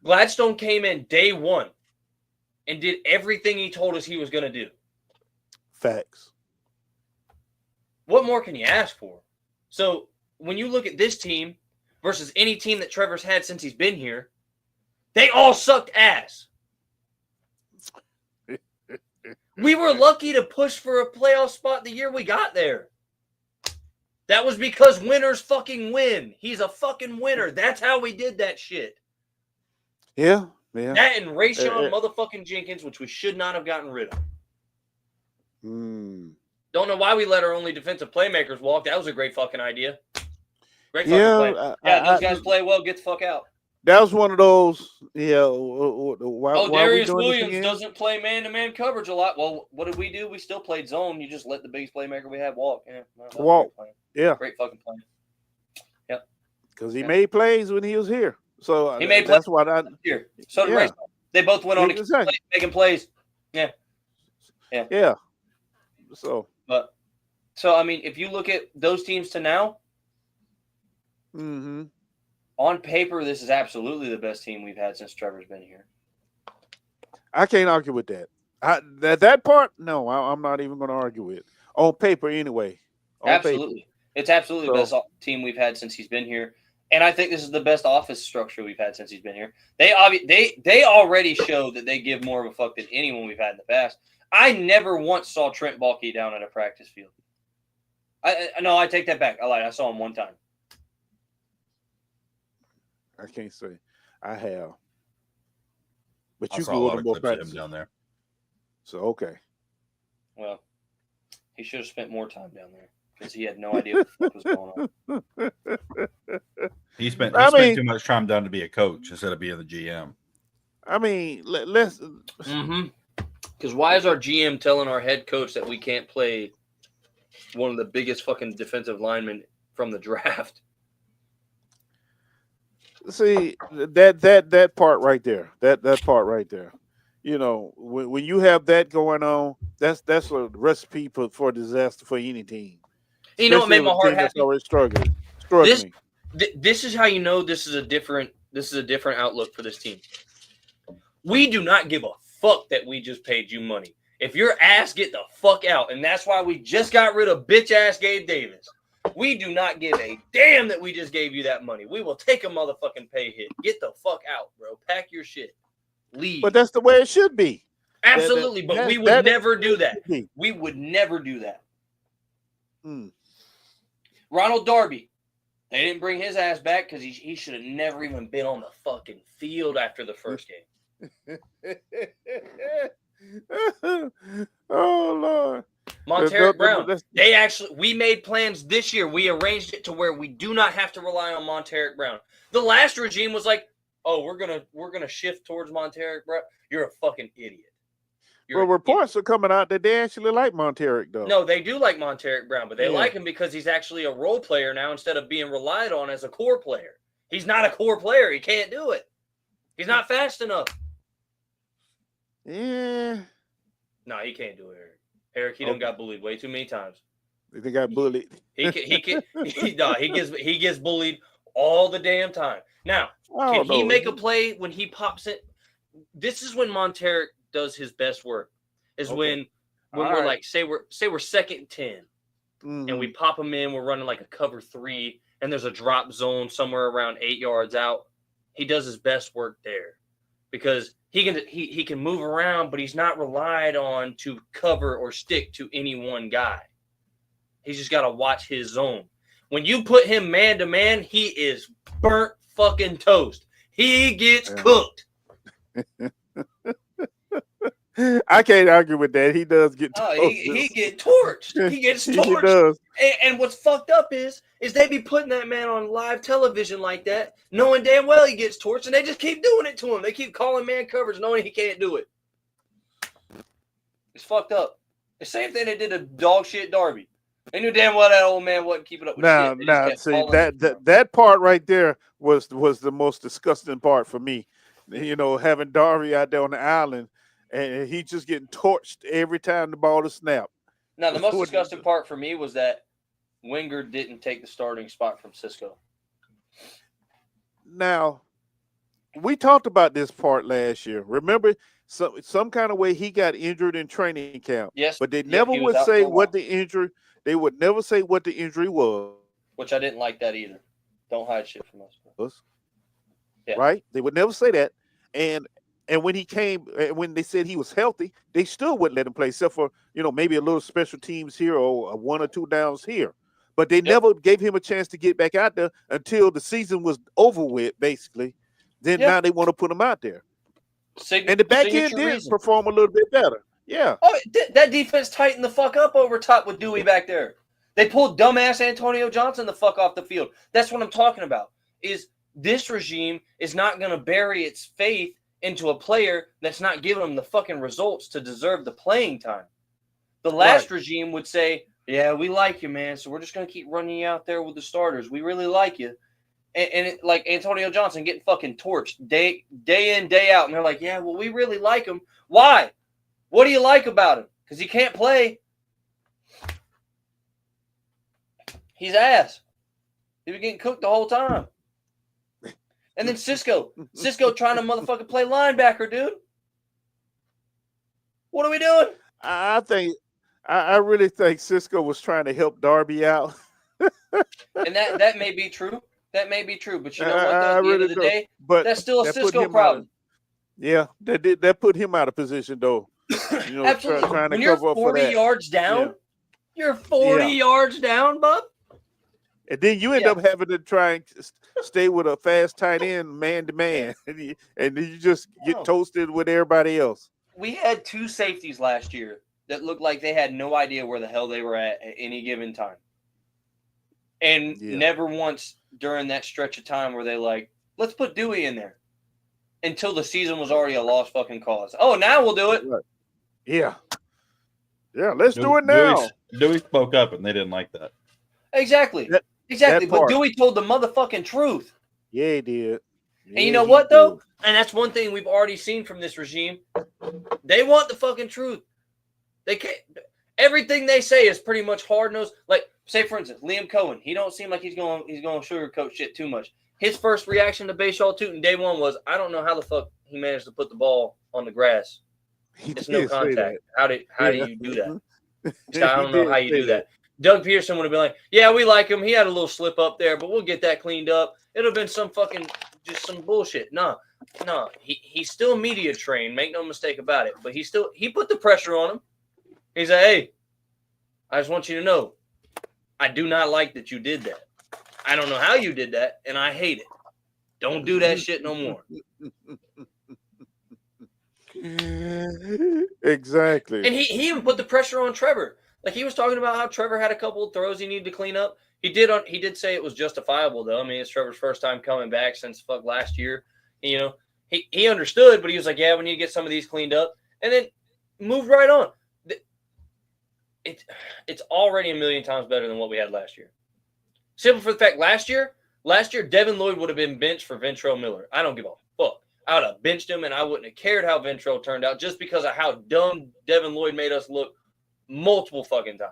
Gladstone came in day one and did everything he told us he was going to do. Facts. What more can you ask for? So, when you look at this team versus any team that Trevor's had since he's been here, they all sucked ass. We were lucky to push for a playoff spot the year we got there. That was because winners fucking win. He's a fucking winner. That's how we did that shit. Yeah. That and Rayshon motherfucking Jenkins, which we should not have gotten rid of. Don't know why we let our only defensive playmakers walk. That was a great fucking idea. Great fucking play. Those guys play well. Get the fuck out. That was one of those. Yeah. Why Darius Williams doesn't play man-to-man coverage a lot. Well, what did we do? We still played zone. You just let the biggest playmaker we had walk. Walk. Yeah. Great fucking play. Yep. Because he made plays when he was here. So he made that's plays why here. So did Rayshon. They both went on to keep making plays. Yeah. So I mean, if you look at those teams to now, on paper, this is absolutely the best team we've had since Trevor's been here. I can't argue with that. That part, no, I'm not even going to argue with. On paper, anyway. Absolutely. It's absolutely the best team we've had since he's been here. And I think this is the best office structure we've had since he's been here. They already show that they give more of a fuck than anyone we've had in the past. I never once saw Trent Baalke down at a practice field. No, I take that back. I lied. I saw him one time. I can't say I have, but you saw a lot go of more clips of practice him down there. So okay. Well, he should have spent more time down there because he had no idea what was going on. He spent too much time down to be a coach instead of being the GM. I mean, let's. Because why is our GM telling our head coach that we can't play one of the biggest fucking defensive linemen from the draft? See that part right there. That part right there. You know, when you have that going on, that's a recipe for disaster for any team. You know what made my heart happy? That's already struggling. This is how you know this is a different outlook for this team. We do not give a fuck that we just paid you money. If your ass, get the fuck out. And that's why we just got rid of bitch ass Gabe Davis. We do not give a damn that we just gave you that money. We will take a motherfucking pay hit. Get the fuck out, bro. Pack your shit. Leave. But that's the way it should be. Absolutely. But we would never do that. We would never do that. Ronald Darby. They didn't bring his ass back because he should have never even been on the fucking field after the first game. Oh, Lord. Monteric Brown. We made plans this year. We arranged it to where we do not have to rely on Monteric Brown. The last regime was like, oh, we're gonna shift towards Monteric Brown. You're a fucking idiot. Reports are coming out that they actually like Monteric, though. No, they do like Monteric Brown, but they like him because he's actually a role player now instead of being relied on as a core player. He's not a core player. He can't do it. He's not fast enough. Yeah. No, he can't do it, Eric. Eric, he done got bullied way too many times. They got bullied. He gets bullied all the damn time. Now, can he make a play when he pops it? This is when Monteric does his best work. When when All we're right. like, say we're second and 10, Mhm. and we pop them in, we're running like a cover 3, and there's a drop zone somewhere around 8 yards out. He does his best work there because he can move around, but he's not relied on to cover or stick to any one guy. He's just got to watch his zone. When you put him man to man, he is burnt fucking toast. He gets cooked. I can't argue with that. He does get Oh, toasted. he get torched. He gets torched. He does. And what's fucked up is they be putting that man on live television like that, knowing damn well he gets torched, and they just keep doing it to him. They keep calling man coverage, knowing he can't do it. It's fucked up. The same thing they did to dog shit Darby. They knew damn well that old man wasn't keeping up with shit. They just kept See calling that part right there was the most disgusting part for me. You know, having Darby out there on the island, and he just getting torched every time the ball is snapped. Now, the most disgusting part for me was that Winger didn't take the starting spot from Cisco. Now, we talked about this part last year. Remember, some kind of way he got injured in training camp. Yes, but they yeah, never he was would out say for a what while. the injury. They would never say what the injury was. Which I didn't like that either. Don't hide shit from us. Yeah. Right? They would never say that. And when he came, when they said he was healthy, they still wouldn't let him play, except for, you know, maybe a little special teams here or 1 or 2 downs here. But they never gave him a chance to get back out there until the season was over with, basically. Then now they want to put him out there. And the back end did perform a little bit better. Yeah. Oh, that defense tightened the fuck up over top with Dewey back there. They pulled dumbass Antonio Johnson the fuck off the field. That's what I'm talking about. Is this regime is not going to bury its faith into a player that's not giving them the fucking results to deserve the playing time. The last regime would say, yeah, we like you, man, so we're just going to keep running you out there with the starters. We really like you. And it, like Antonio Johnson getting fucking torched day in, day out. And they're like, yeah, well, we really like him. Why? What do you like about him? Because he can't play. He's ass. He was getting cooked the whole time. And then Cisco trying to motherfucking play linebacker, dude. What are we doing? I really think Cisco was trying to help Darby out. And that may be true. That may be true. But you know what? At the end of the day, that's still a Cisco problem. That put him out of position, though. You know, absolutely. Trying to when you're cover 40 up for that. yards down, you're 40 yards down, bub. And then you end up having to try and stay with a fast tight end man to man, and then you just get toasted with everybody else. We had 2 safeties last year that looked like they had no idea where the hell they were at any given time. And never once during that stretch of time were they like, let's put Dewey in there until the season was already a lost fucking cause. Oh, now we'll do it. Right. Yeah, let's do it now. Dewey spoke up, and they didn't like that. Exactly. Exactly. But Dewey told the motherfucking truth. Yeah, he did. And you know what, though? And that's one thing we've already seen from this regime. They want the fucking truth. They can't. Everything they say is pretty much hard-nosed. Like, say, for instance, Liam Cohen. He don't seem like he's going to sugarcoat shit too much. His first reaction to Bashaw Tootin' day one was, I don't know how the fuck he managed to put the ball on the grass. It's no contact. How do you do that? I don't know how you do that. Doug Pearson would have been like, yeah, we like him. He had a little slip up there, but we'll get that cleaned up. It would have been some fucking, just some bullshit. No. He's still media trained. Make no mistake about it. But he put the pressure on him. He said, hey, I just want you to know, I do not like that you did that. I don't know how you did that, and I hate it. Don't do that shit no more. Exactly. And he even put the pressure on Trevor. Like, he was talking about how Trevor had a couple of throws he needed to clean up. He did say it was justifiable, though. I mean, it's Trevor's first time coming back since last year. And, you know, he understood, but he was like, yeah, we need to get some of these cleaned up. And then moved right on. It's already a million times better than what we had last year. Simple for the fact, last year, Devin Lloyd would have been benched for Ventrell Miller. I don't give a fuck. I would have benched him, and I wouldn't have cared how Ventrell turned out just because of how dumb Devin Lloyd made us look multiple fucking times.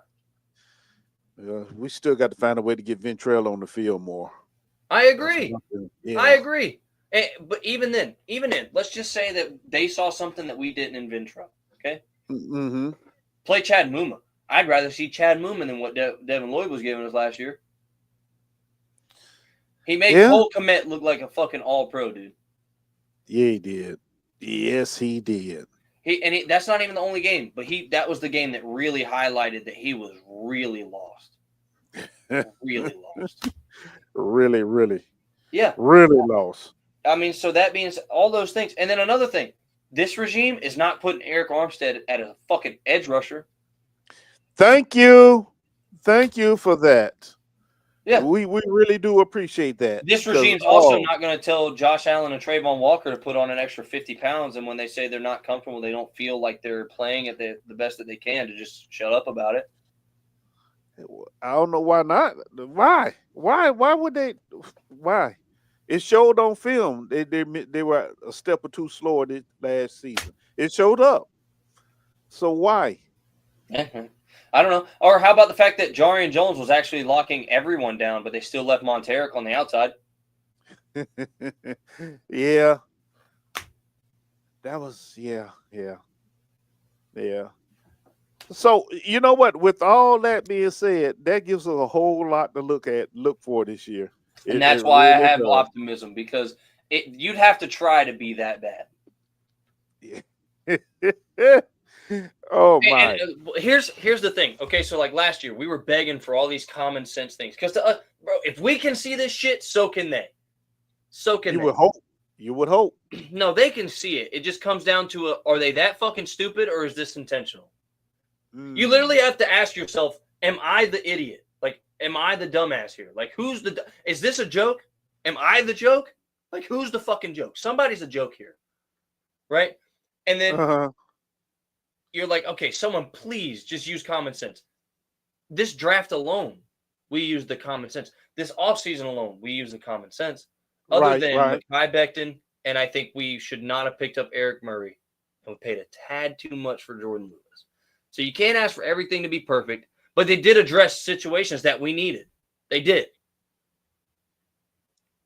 Yeah, we still got to find a way to get Ventrell on the field more. I agree. Yeah. I agree. But even then, let's just say that they saw something that we didn't in Ventrell. Okay. Mm-hmm. Play Chad Muma. I'd rather see Chad Muma than what Devin Lloyd was giving us last year. He made Cole Kmet look like a fucking all-pro, dude. Yeah, he did. Yes, he did. That's not even the only game, but that was the game that really highlighted that he was really lost. Really lost. Really, really. Yeah. Really lost. I mean, so that means all those things. And then another thing, this regime is not putting Eric Armstead at a fucking edge rusher. Thank you. Thank you for that. Yeah. We really do appreciate that. This regime's also not going to tell Josh Allen and Trayvon Walker to put on an extra 50 pounds, and when they say they're not comfortable, they don't feel like they're playing at the best that they can, to just shut up about it. I don't know why not. Why would they? Why? It showed on film. They were a step or two slower this last season. It showed up. So why? I don't know. Or how about the fact that Jarian Jones was actually locking everyone down, but they still left Monteric on the outside? Yeah. That was yeah. So you know what? With all that being said, that gives us a whole lot to look for this year. And that's why I have optimism, because you'd have to try to be that bad. Oh my! And here's the thing. Okay, so like last year, we were begging for all these common sense things, because bro, if we can see this shit, so can they. So can you they. would hope. You would hope. No, they can see it. It just comes down to are they that fucking stupid, or is this intentional? You literally have to ask yourself, am I the idiot? Like, am I the dumbass here? Like, is this a joke? Am I the joke? Like, who's the fucking joke? Somebody's a joke here. Right? And then you're like, okay, someone please just use common sense. This draft alone, we use the common sense. This offseason alone, we use the common sense. Other than Mekhi Becton, and I think we should not have picked up Eric Murray, and we paid a tad too much for Jordan Lewis. So you can't ask for everything to be perfect, but they did address situations that we needed. They did.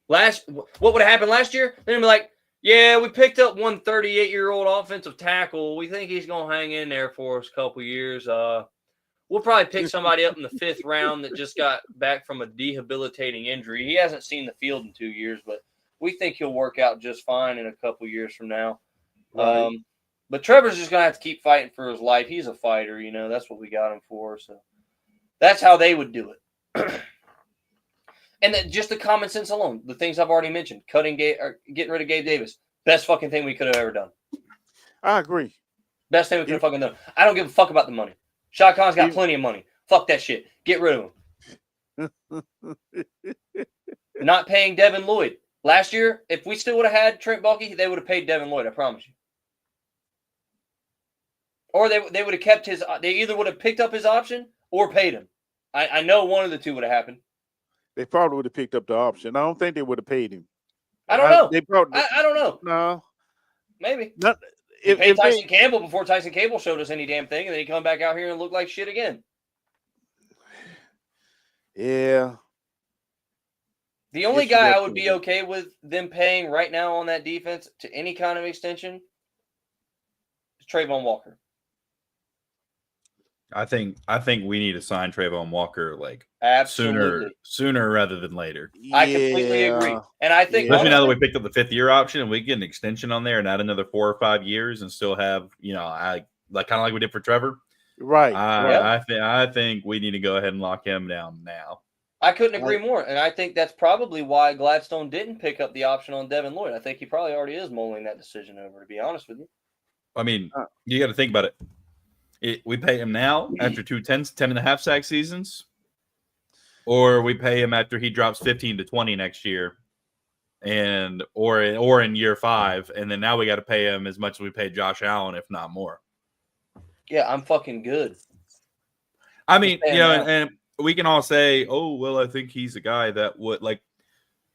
What would have happened last year? They'd be like, yeah, we picked up one 38-year-old offensive tackle. We think he's going to hang in there for us a couple years. We'll probably pick somebody up in the 5th round that just got back from a debilitating injury. He hasn't seen the field in 2 years, but we think he'll work out just fine in a couple years from now. Right. But Trevor's just going to have to keep fighting for his life. He's a fighter, you know. That's what we got him for. So that's how they would do it. And then just the common sense alone, the things I've already mentioned, getting rid of Gabe Davis, best fucking thing we could have ever done. I agree. Best thing we could have fucking done. I don't give a fuck about the money. Shad Khan's got plenty of money. Fuck that shit. Get rid of him. Not paying Devin Lloyd. Last year, if we still would have had Trent Baalke, they would have paid Devin Lloyd, I promise you. Or they would have kept his – they either would have picked up his option or paid him. I know one of the two would have happened. They probably would have picked up the option. I don't think they would have paid him. I don't know. I don't know. No. Maybe. If paid Tyson Campbell before Tyson Campbell showed us any damn thing, and then he come back out here and look like shit again. Yeah. The only guy I would be okay with them paying right now on that defense to any kind of extension is Trayvon Walker. I think we need to sign Trayvon Walker like absolutely sooner rather than later. I completely agree, and I think especially now that we picked up the 5th-year option and we get an extension on there and add another 4 or 5 years and still have kind of like we did for Trevor. Right. I think we need to go ahead and lock him down now. I couldn't agree more, and I think that's probably why Gladstone didn't pick up the option on Devin Lloyd. I think he probably already is mulling that decision over, to be honest with you. I mean, you got to think about it. We pay him now after 10.5 sack seasons, or we pay him after he drops 15 to 20 next year, or in year 5, and then now we got to pay him as much as we paid Josh Allen, if not more. Yeah, I'm fucking good. I mean, and we can all say, "Oh, well, I think he's a guy that would like."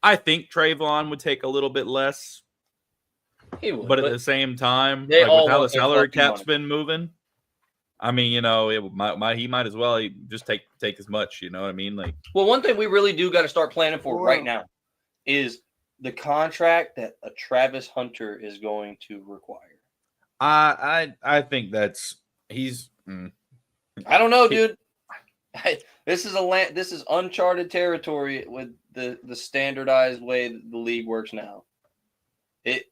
I think Trayvon would take a little bit less, he would, but at the same time, with how the salary cap's been moving. I mean, he might as well just take as much. You know what I mean? Like, well, one thing we really do got to start planning for right now is the contract that a Travis Hunter is going to require. I think that's I don't know, dude. This is uncharted territory with the standardized way that the league works now. It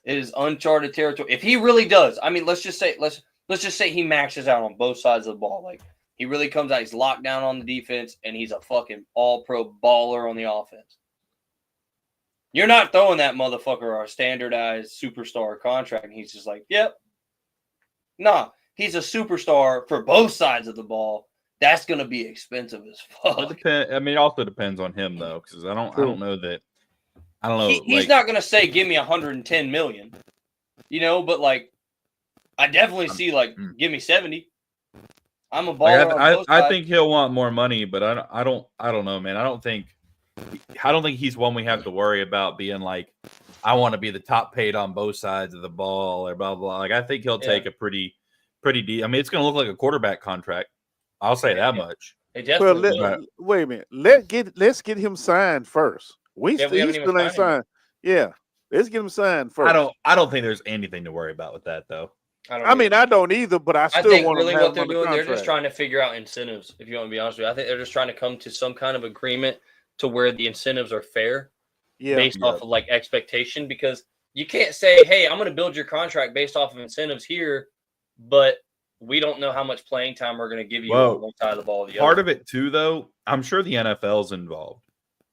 is uncharted territory. If he really does, I mean, let's just say he maxes out on both sides of the ball. Like he really comes out, he's locked down on the defense, and he's a fucking all-pro baller on the offense. You're not throwing that motherfucker a standardized superstar contract. And he's just like, yep. Nah, he's a superstar for both sides of the ball. That's going to be expensive as fuck. It also depends on him though, because I don't know. He's not going to say, give me 110 million, but like, I definitely see like, give me 70. I'm a baller. I think he'll want more money, but I don't know, man. I don't think he's one we have to worry about being like, I want to be the top paid on both sides of the ball or blah blah. Like I think he'll take a pretty deep. I mean, it's going to look like a quarterback contract. I'll say that much. Wait a minute. Let's get him signed first. We still ain't signed. Yeah, let's get him signed first. I don't think there's anything to worry about with that though. I don't either, but I still want really to have what they're doing. They're just trying to figure out incentives. If you want to be honest with you, I think they're just trying to come to some kind of agreement to where the incentives are fair, based off of like expectation. Because you can't say, "Hey, I'm going to build your contract based off of incentives here," but we don't know how much playing time we're going to give you on one side of the ball. Or the part other. of it too, though, I'm sure the NFL's involved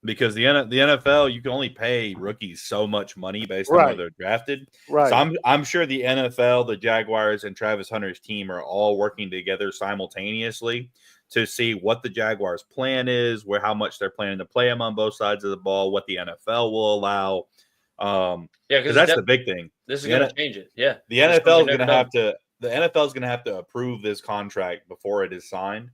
because the NFL you can only pay rookies so much money based on where they're drafted. Right. So I'm sure the NFL, the Jaguars, and Travis Hunter's team are all working together simultaneously to see what the Jaguars' plan is, how much they're planning to play him on both sides of the ball, what the NFL will allow. Because that's the big thing. This is going to change it. Yeah, the NFL is going to have to. The NFL is going to have to approve this contract before it is signed.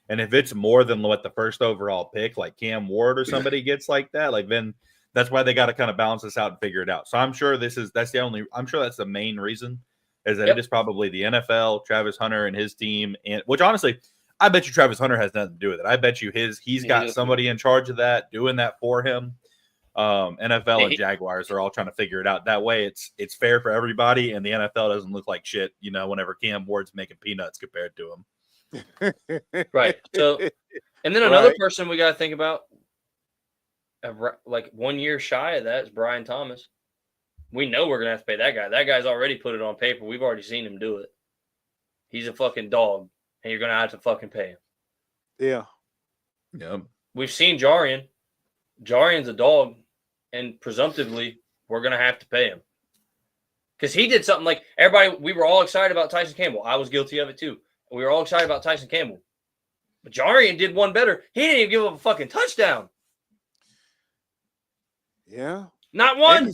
And if it's more than what the first overall pick, like Cam Ward or somebody gets like that, like then that's why they got to kind of balance this out and figure it out. So I'm sure that's the main reason is that it is probably the NFL, Travis Hunter and his team. And which honestly, I bet you Travis Hunter has nothing to do with it. I bet you he's got somebody in charge of that, doing that for him. NFL and Jaguars are all trying to figure it out. That way it's fair for everybody, and the NFL doesn't look like shit, whenever Cam Ward's making peanuts compared to him. Right. So, and then another person we got to think about, like 1 year shy of that, is Brian Thomas. We know we're going to have to pay that guy. That guy's already put it on paper. We've already seen him do it. He's a fucking dog, and you're going to have to fucking pay him. Yeah. Yep. We've seen Jarian. Jarian's a dog, and presumptively, we're going to have to pay him. Because he did something like everybody, we were all excited about Tyson Campbell. I was guilty of it too. We were all excited about Tyson Campbell. But Jarian did one better. He didn't even give up a fucking touchdown. Yeah. Not one.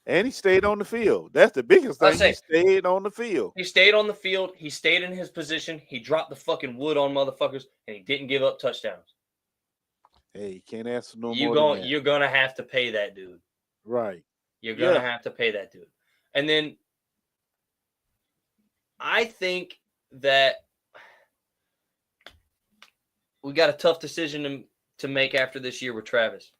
And he stayed on the field. That's the biggest thing. He stayed on the field. He stayed on the field. He stayed in his position. He dropped the fucking wood on motherfuckers, and he didn't give up touchdowns. Hey, you can't ask no more. You're going to have to pay that dude. Right. You're going to have to pay that dude. And then I think that we got a tough decision to make after this year with Travis.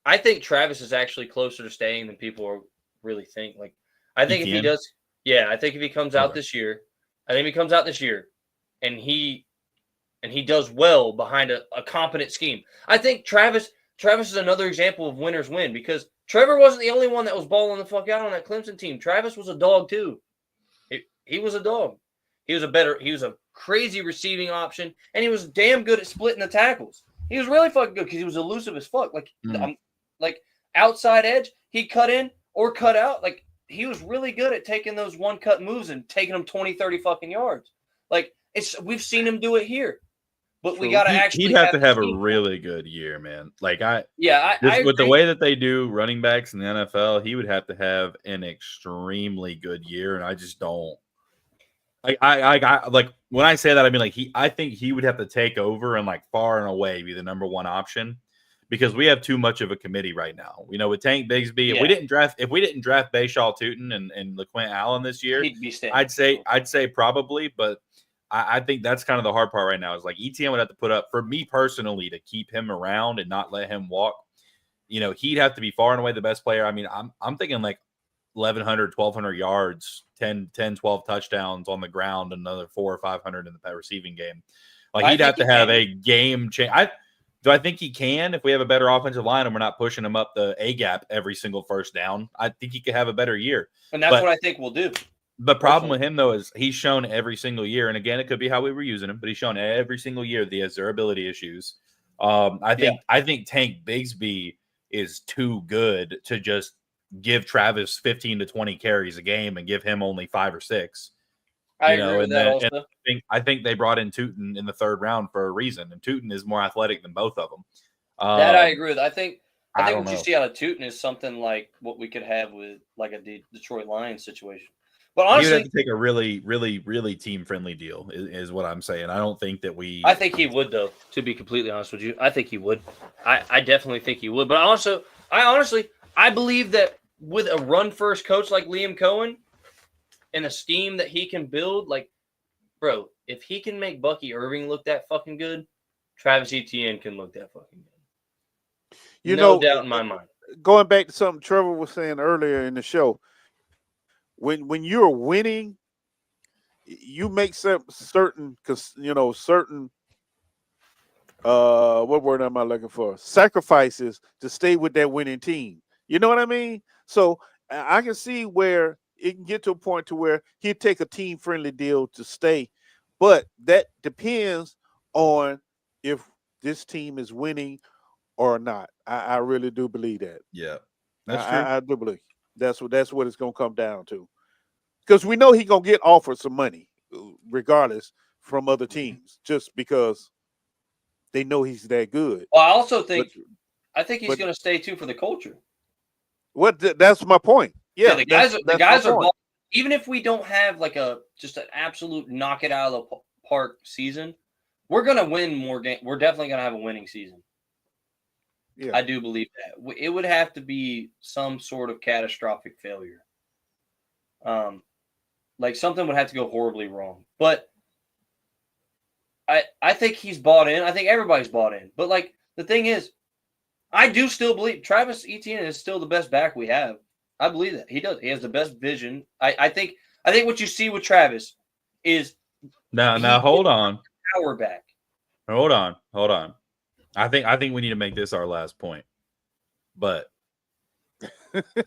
I think Travis is actually closer to staying than people really think. Like, I think if he does, I think if he comes out this year, and he does well behind a competent scheme. I think Travis is another example of winners win, because Trevor wasn't the only one that was balling the fuck out on that Clemson team. Travis was a dog too. He was a dog. He was a crazy receiving option, and he was damn good at splitting the tackles. He was really fucking good because he was elusive as fuck. Like outside edge, he cut in or cut out. Like, he was really good at taking those one cut moves and taking them 20, 30 fucking yards. Like, we've seen him do it here. But we got to actually. He'd have to have a really good year, man. Like I with the way that they do running backs in the NFL, he would have to have an extremely good year, and I just don't. Like when I say that, I mean I think he would have to take over and like far and away be the number one option, because we have too much of a committee right now. With Tank Bigsby, if we didn't draft Bashaw Tootin and LaQuint Allen this year, I'd say probably, but. I think that's kind of the hard part right now is like ETN would have to put up, for me personally, to keep him around and not let him walk. He'd have to be far and away the best player. I mean, I'm thinking like 1,100, 1,200 yards, 10, 12 touchdowns on the ground, another 400 or 500 in the receiving game. Like he'd have to have a game change. Do I think he can if we have a better offensive line and we're not pushing him up the A gap every single first down? I think he could have a better year. And that's what I think we'll do. The problem with him, though, is he's shown every single year, and again, it could be how we were using him, but he's shown every single year he has durability issues. I think Tank Bigsby is too good to just give Travis 15 to 20 carries a game and give him only 5 or 6. I agree with that also. I think they brought in Tootin in the 3rd round for a reason, and Tootin is more athletic than both of them. That I agree with. I think what you see out of Tootin is something like what we could have with like a Detroit Lions situation. But honestly, you'd have to take a really, really, really team-friendly deal is what I'm saying. I don't think that I think he would, though, to be completely honest with you. I think he would. I definitely think he would. But I believe that with a run-first coach like Liam Cohen and a scheme that he can build, like, bro, if he can make Bucky Irving look that fucking good, Travis Etienne can look that fucking good. No doubt in my mind. Going back to something Trevor was saying earlier in the show, when you're winning, you make certain what word am I looking for? Sacrifices to stay with that winning team. You know what I mean? So I can see where it can get to a point to where he'd take a team-friendly deal to stay, but that depends on if this team is winning or not. I really do believe that. Yeah, that's true. I do believe that's what it's gonna come down to, because we know he's gonna get offered some money, regardless, from other teams, just because they know he's that good. Well, I also think he's gonna stay too for the culture. That's my point. Yeah, the guys are even if we don't have like just an absolute knock it out of the park season, we're gonna win more games. We're definitely gonna have a winning season. Yeah, I do believe that. It would have to be some sort of catastrophic failure. Like something would have to go horribly wrong. But I think he's bought in. I think everybody's bought in. But like the thing is, I do still believe Travis Etienne is still the best back we have. I believe that. He does. He has the best vision. I think what you see with Travis is now hold on. Power back. Hold on. I think we need to make this our last point. But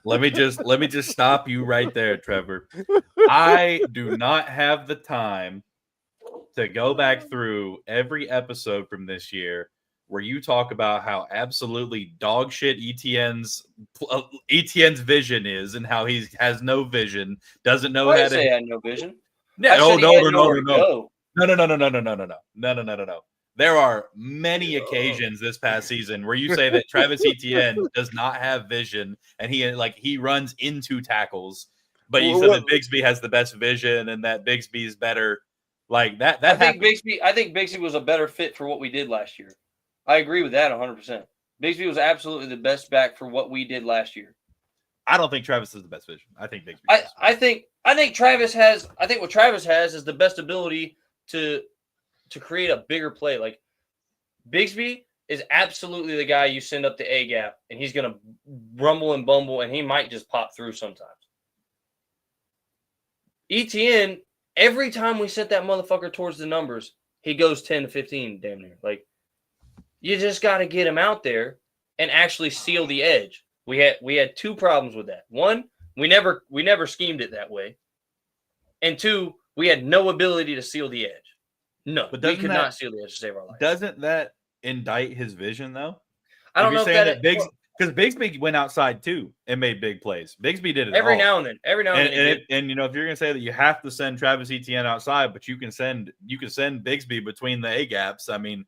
let me just stop you right there, Trevor. I do not have the time to go back through every episode from this year where you talk about how absolutely dog shit Etienne's vision is and how he has no vision, doesn't know how to say I had no vision. No. There are many occasions this past season where you say that Travis Etienne does not have vision and he runs into tackles, but you said that Bigsby has the best vision and that Bigsby is better. Like that. I think Bigsby was a better fit for what we did last year. I agree with that 100%. Bigsby was absolutely the best back for what we did last year. I don't think Travis is the best vision. I think Bigsby. I think Travis has. I think what Travis has is the best ability to create a bigger play. Like Bigsby is absolutely the guy you send up the A gap, and he's gonna rumble and bumble, and he might just pop through sometimes. Etienne, every time we sent that motherfucker towards the numbers, he goes 10 to 15 damn near. Like, you just got to get him out there and actually seal the edge. We had two problems with that. One, we never schemed it that way. And two, we had no ability to seal the edge. No, but we could not seal the edge to save our life. Doesn't that indict his vision, though? I don't know if because Bigsby went outside too and made big plays. Bigsby did it every now and then. And you know, if you're gonna say that you have to send Travis Etienne outside, but you can send Bigsby between the A gaps. I mean,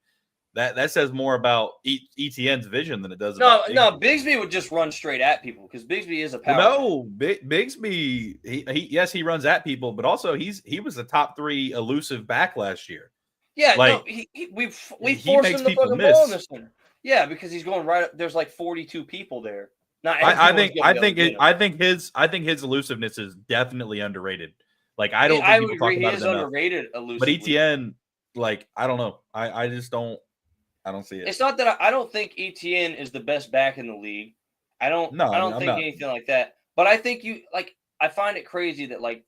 that says more about Etienne's vision than it does. No, Bigsby would just run straight at people because Bigsby is a power. No, Bigsby, he runs at people, but also he was the top 3 elusive back last year. Yeah, like, we forced him to fucking ball in the center. Yeah, because he's going right up. There's like 42 people there. I think his elusiveness is definitely underrated. Like I don't think people talk about it enough. Underrated elusive. But Etienne, like I don't know. I just don't. I don't see it. It's not that I don't think Etienne is the best back in the league. I don't think anything like that. But I think I find it crazy that like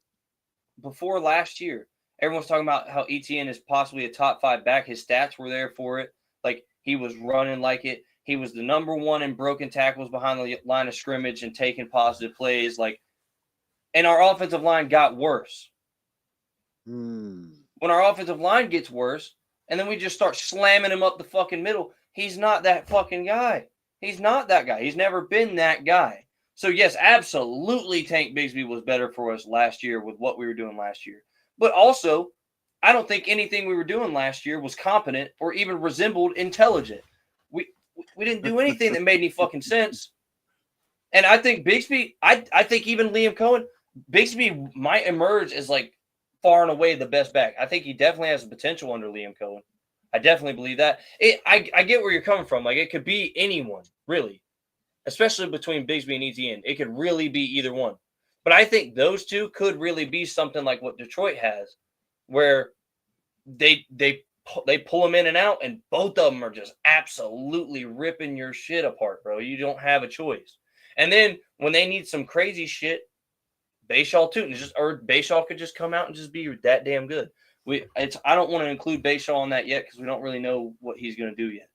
before last year, everyone's talking about how ETN is possibly a top 5 back. His stats were there for it. Like he was running like it. He was the number 1 in broken tackles behind the line of scrimmage and taking positive plays. Like, and our offensive line got worse. When our offensive line gets worse, and then we just start slamming him up the fucking middle, he's not that fucking guy. He's not that guy. He's never been that guy. So, yes, absolutely Tank Bigsby was better for us last year with what we were doing last year. But also, I don't think anything we were doing last year was competent or even resembled intelligent. We didn't do anything that made any fucking sense. And I think Bigsby, I think even Liam Cohen, Bigsby might emerge as like far and away the best back. I think he definitely has the potential under Liam Cohen. I definitely believe that. I get where you're coming from. Like, it could be anyone, really. Especially between Bigsby and ETN. It could really be either one. But I think those two could really be something like what Detroit has, where they pull them in and out, and both of them are just absolutely ripping your shit apart, bro. You don't have a choice. And then when they need some crazy shit, Bayshaw Bayshaw could just come out and just be that damn good. I don't want to include Bayshaw on that yet because we don't really know what he's going to do yet.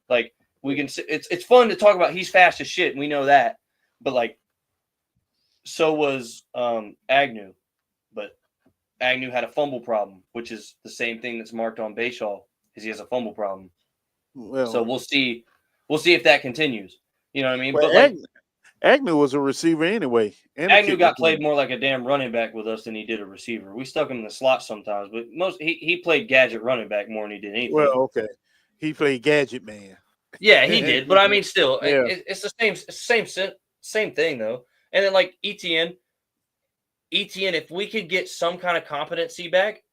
Like, we can, it's fun to talk about. He's fast as shit, and we know that. But like, so was Agnew, but Agnew had a fumble problem, which is the same thing that's marked on Bayshaw, is he has a fumble problem. Well, so we'll see if that continues. You know what I mean? Well, but Agnew was a receiver anyway. Agnew got played more like a damn running back with us than he did a receiver. We stuck him in the slot sometimes, but he played gadget running back more than he did anything. Well, okay, he played gadget man. Yeah, he did, but I mean, still, yeah. It's the same thing though. And then like ETN, if we could get some kind of competency back,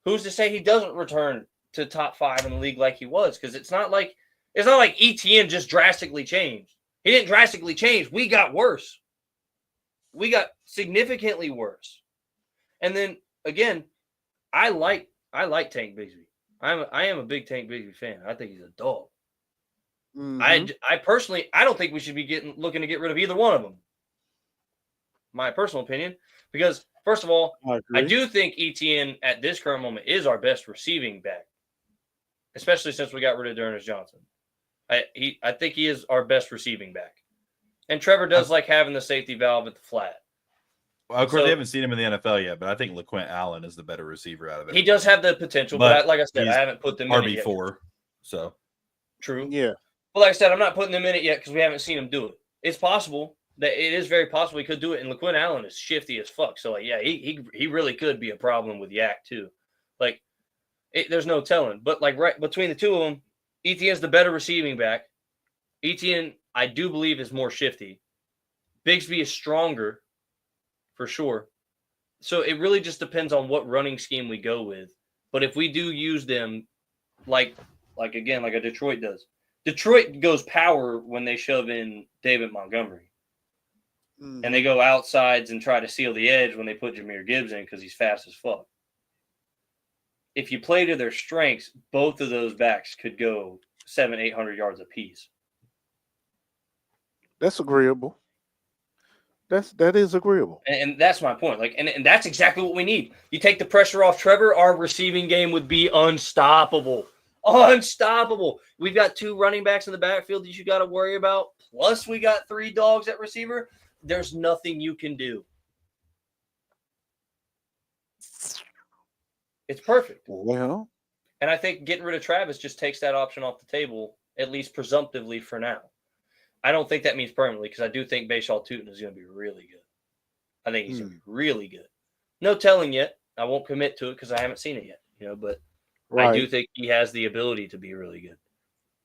who's to say he doesn't return to top 5 in the league like he was? Because it's not like ETN just drastically changed. He didn't drastically change. We got worse. We got significantly worse. And then again, I like Tank Bigsby. I am a big Tank Bigsby fan. I think he's a dog. Mm-hmm. I personally, I don't think we should be looking to get rid of either one of them. My personal opinion, because first of all, I do think ETN at this current moment is our best receiving back, especially since we got rid of D'Ernest Johnson. I think he is our best receiving back, and Trevor does like having the safety valve at the flat. Well, of course, they haven't seen him in the NFL yet, but I think LaQuint Allen is the better receiver out of it. He does have the potential, but like I said, I haven't put them in it yet. RB4, so true. Yeah. But like I said, I'm not putting them in it yet because we haven't seen him do it. It's possible that it is very possible he could do it, and LaQuint Allen is shifty as fuck. So like, yeah, he really could be a problem with Yak too. Like, there's no telling. But like right between the two of them, ETN's the better receiving back. ETN, I do believe, is more shifty. Bigsby is stronger, for sure. So it really just depends on what running scheme we go with. But if we do use them, like a Detroit does. Detroit goes power when they shove in David Montgomery. Mm. And they go outsides and try to seal the edge when they put Jahmyr Gibbs in because he's fast as fuck. If you play to their strengths, both of those backs could go 700-800 yards apiece. That's agreeable. That is agreeable. And that's my point. Like, and that's exactly what we need. You take the pressure off Trevor, our receiving game would be unstoppable. Unstoppable. We've got 2 running backs in the backfield that you got to worry about. Plus, we got 3 dogs at receiver. There's nothing you can do. It's perfect. Well, and I think getting rid of Travis just takes that option off the table, at least presumptively for now. I don't think that means permanently because I do think Bayshaw Tootin is going to be really good. I think he's going to be really good. No telling yet. I won't commit to it because I haven't seen it yet. But right. I do think he has the ability to be really good.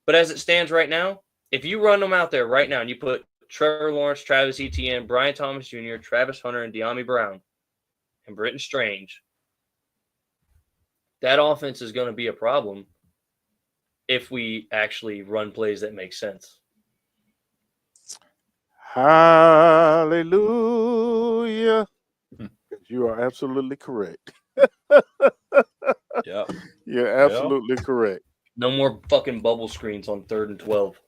But as it stands right now, if you run them out there right now and you put Trevor Lawrence, Travis Etienne, Brian Thomas Jr., Travis Hunter, and De'Ami Brown, and Britton Strange, that offense is going to be a problem if we actually run plays that make sense. Hallelujah. You are absolutely correct. Yeah. You're absolutely correct. No more fucking bubble screens on 3rd and 12.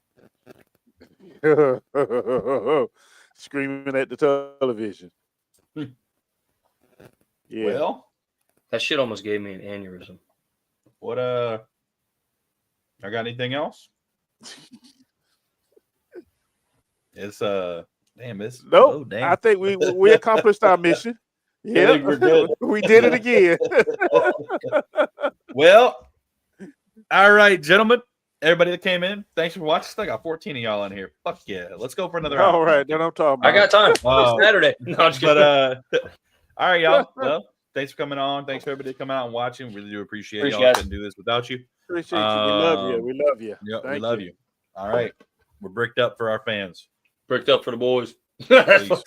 screaming at the television. Yeah. Well, That shit almost gave me an aneurysm. what I got anything else? It's damn this. Nope. Oh, damn. I think we accomplished our mission. Yeah, think we're good. we did it again. Well, all right, gentlemen. Everybody that came in, thanks for watching. Still got 14 of y'all in here. Fuck yeah. Let's go for another All hour. right, then I'm talking about. I got time. Wow. It's Saturday. No, I'm just kidding. All right, y'all. Well, thanks for coming on. Thanks for everybody to come out and watching. Really do appreciate y'all. Appreciate it. Couldn't do this without you. Appreciate you. We love you. We love you. Yep, we Thank love you. All right. We're bricked up for our fans. Bricked up for the boys. Peace.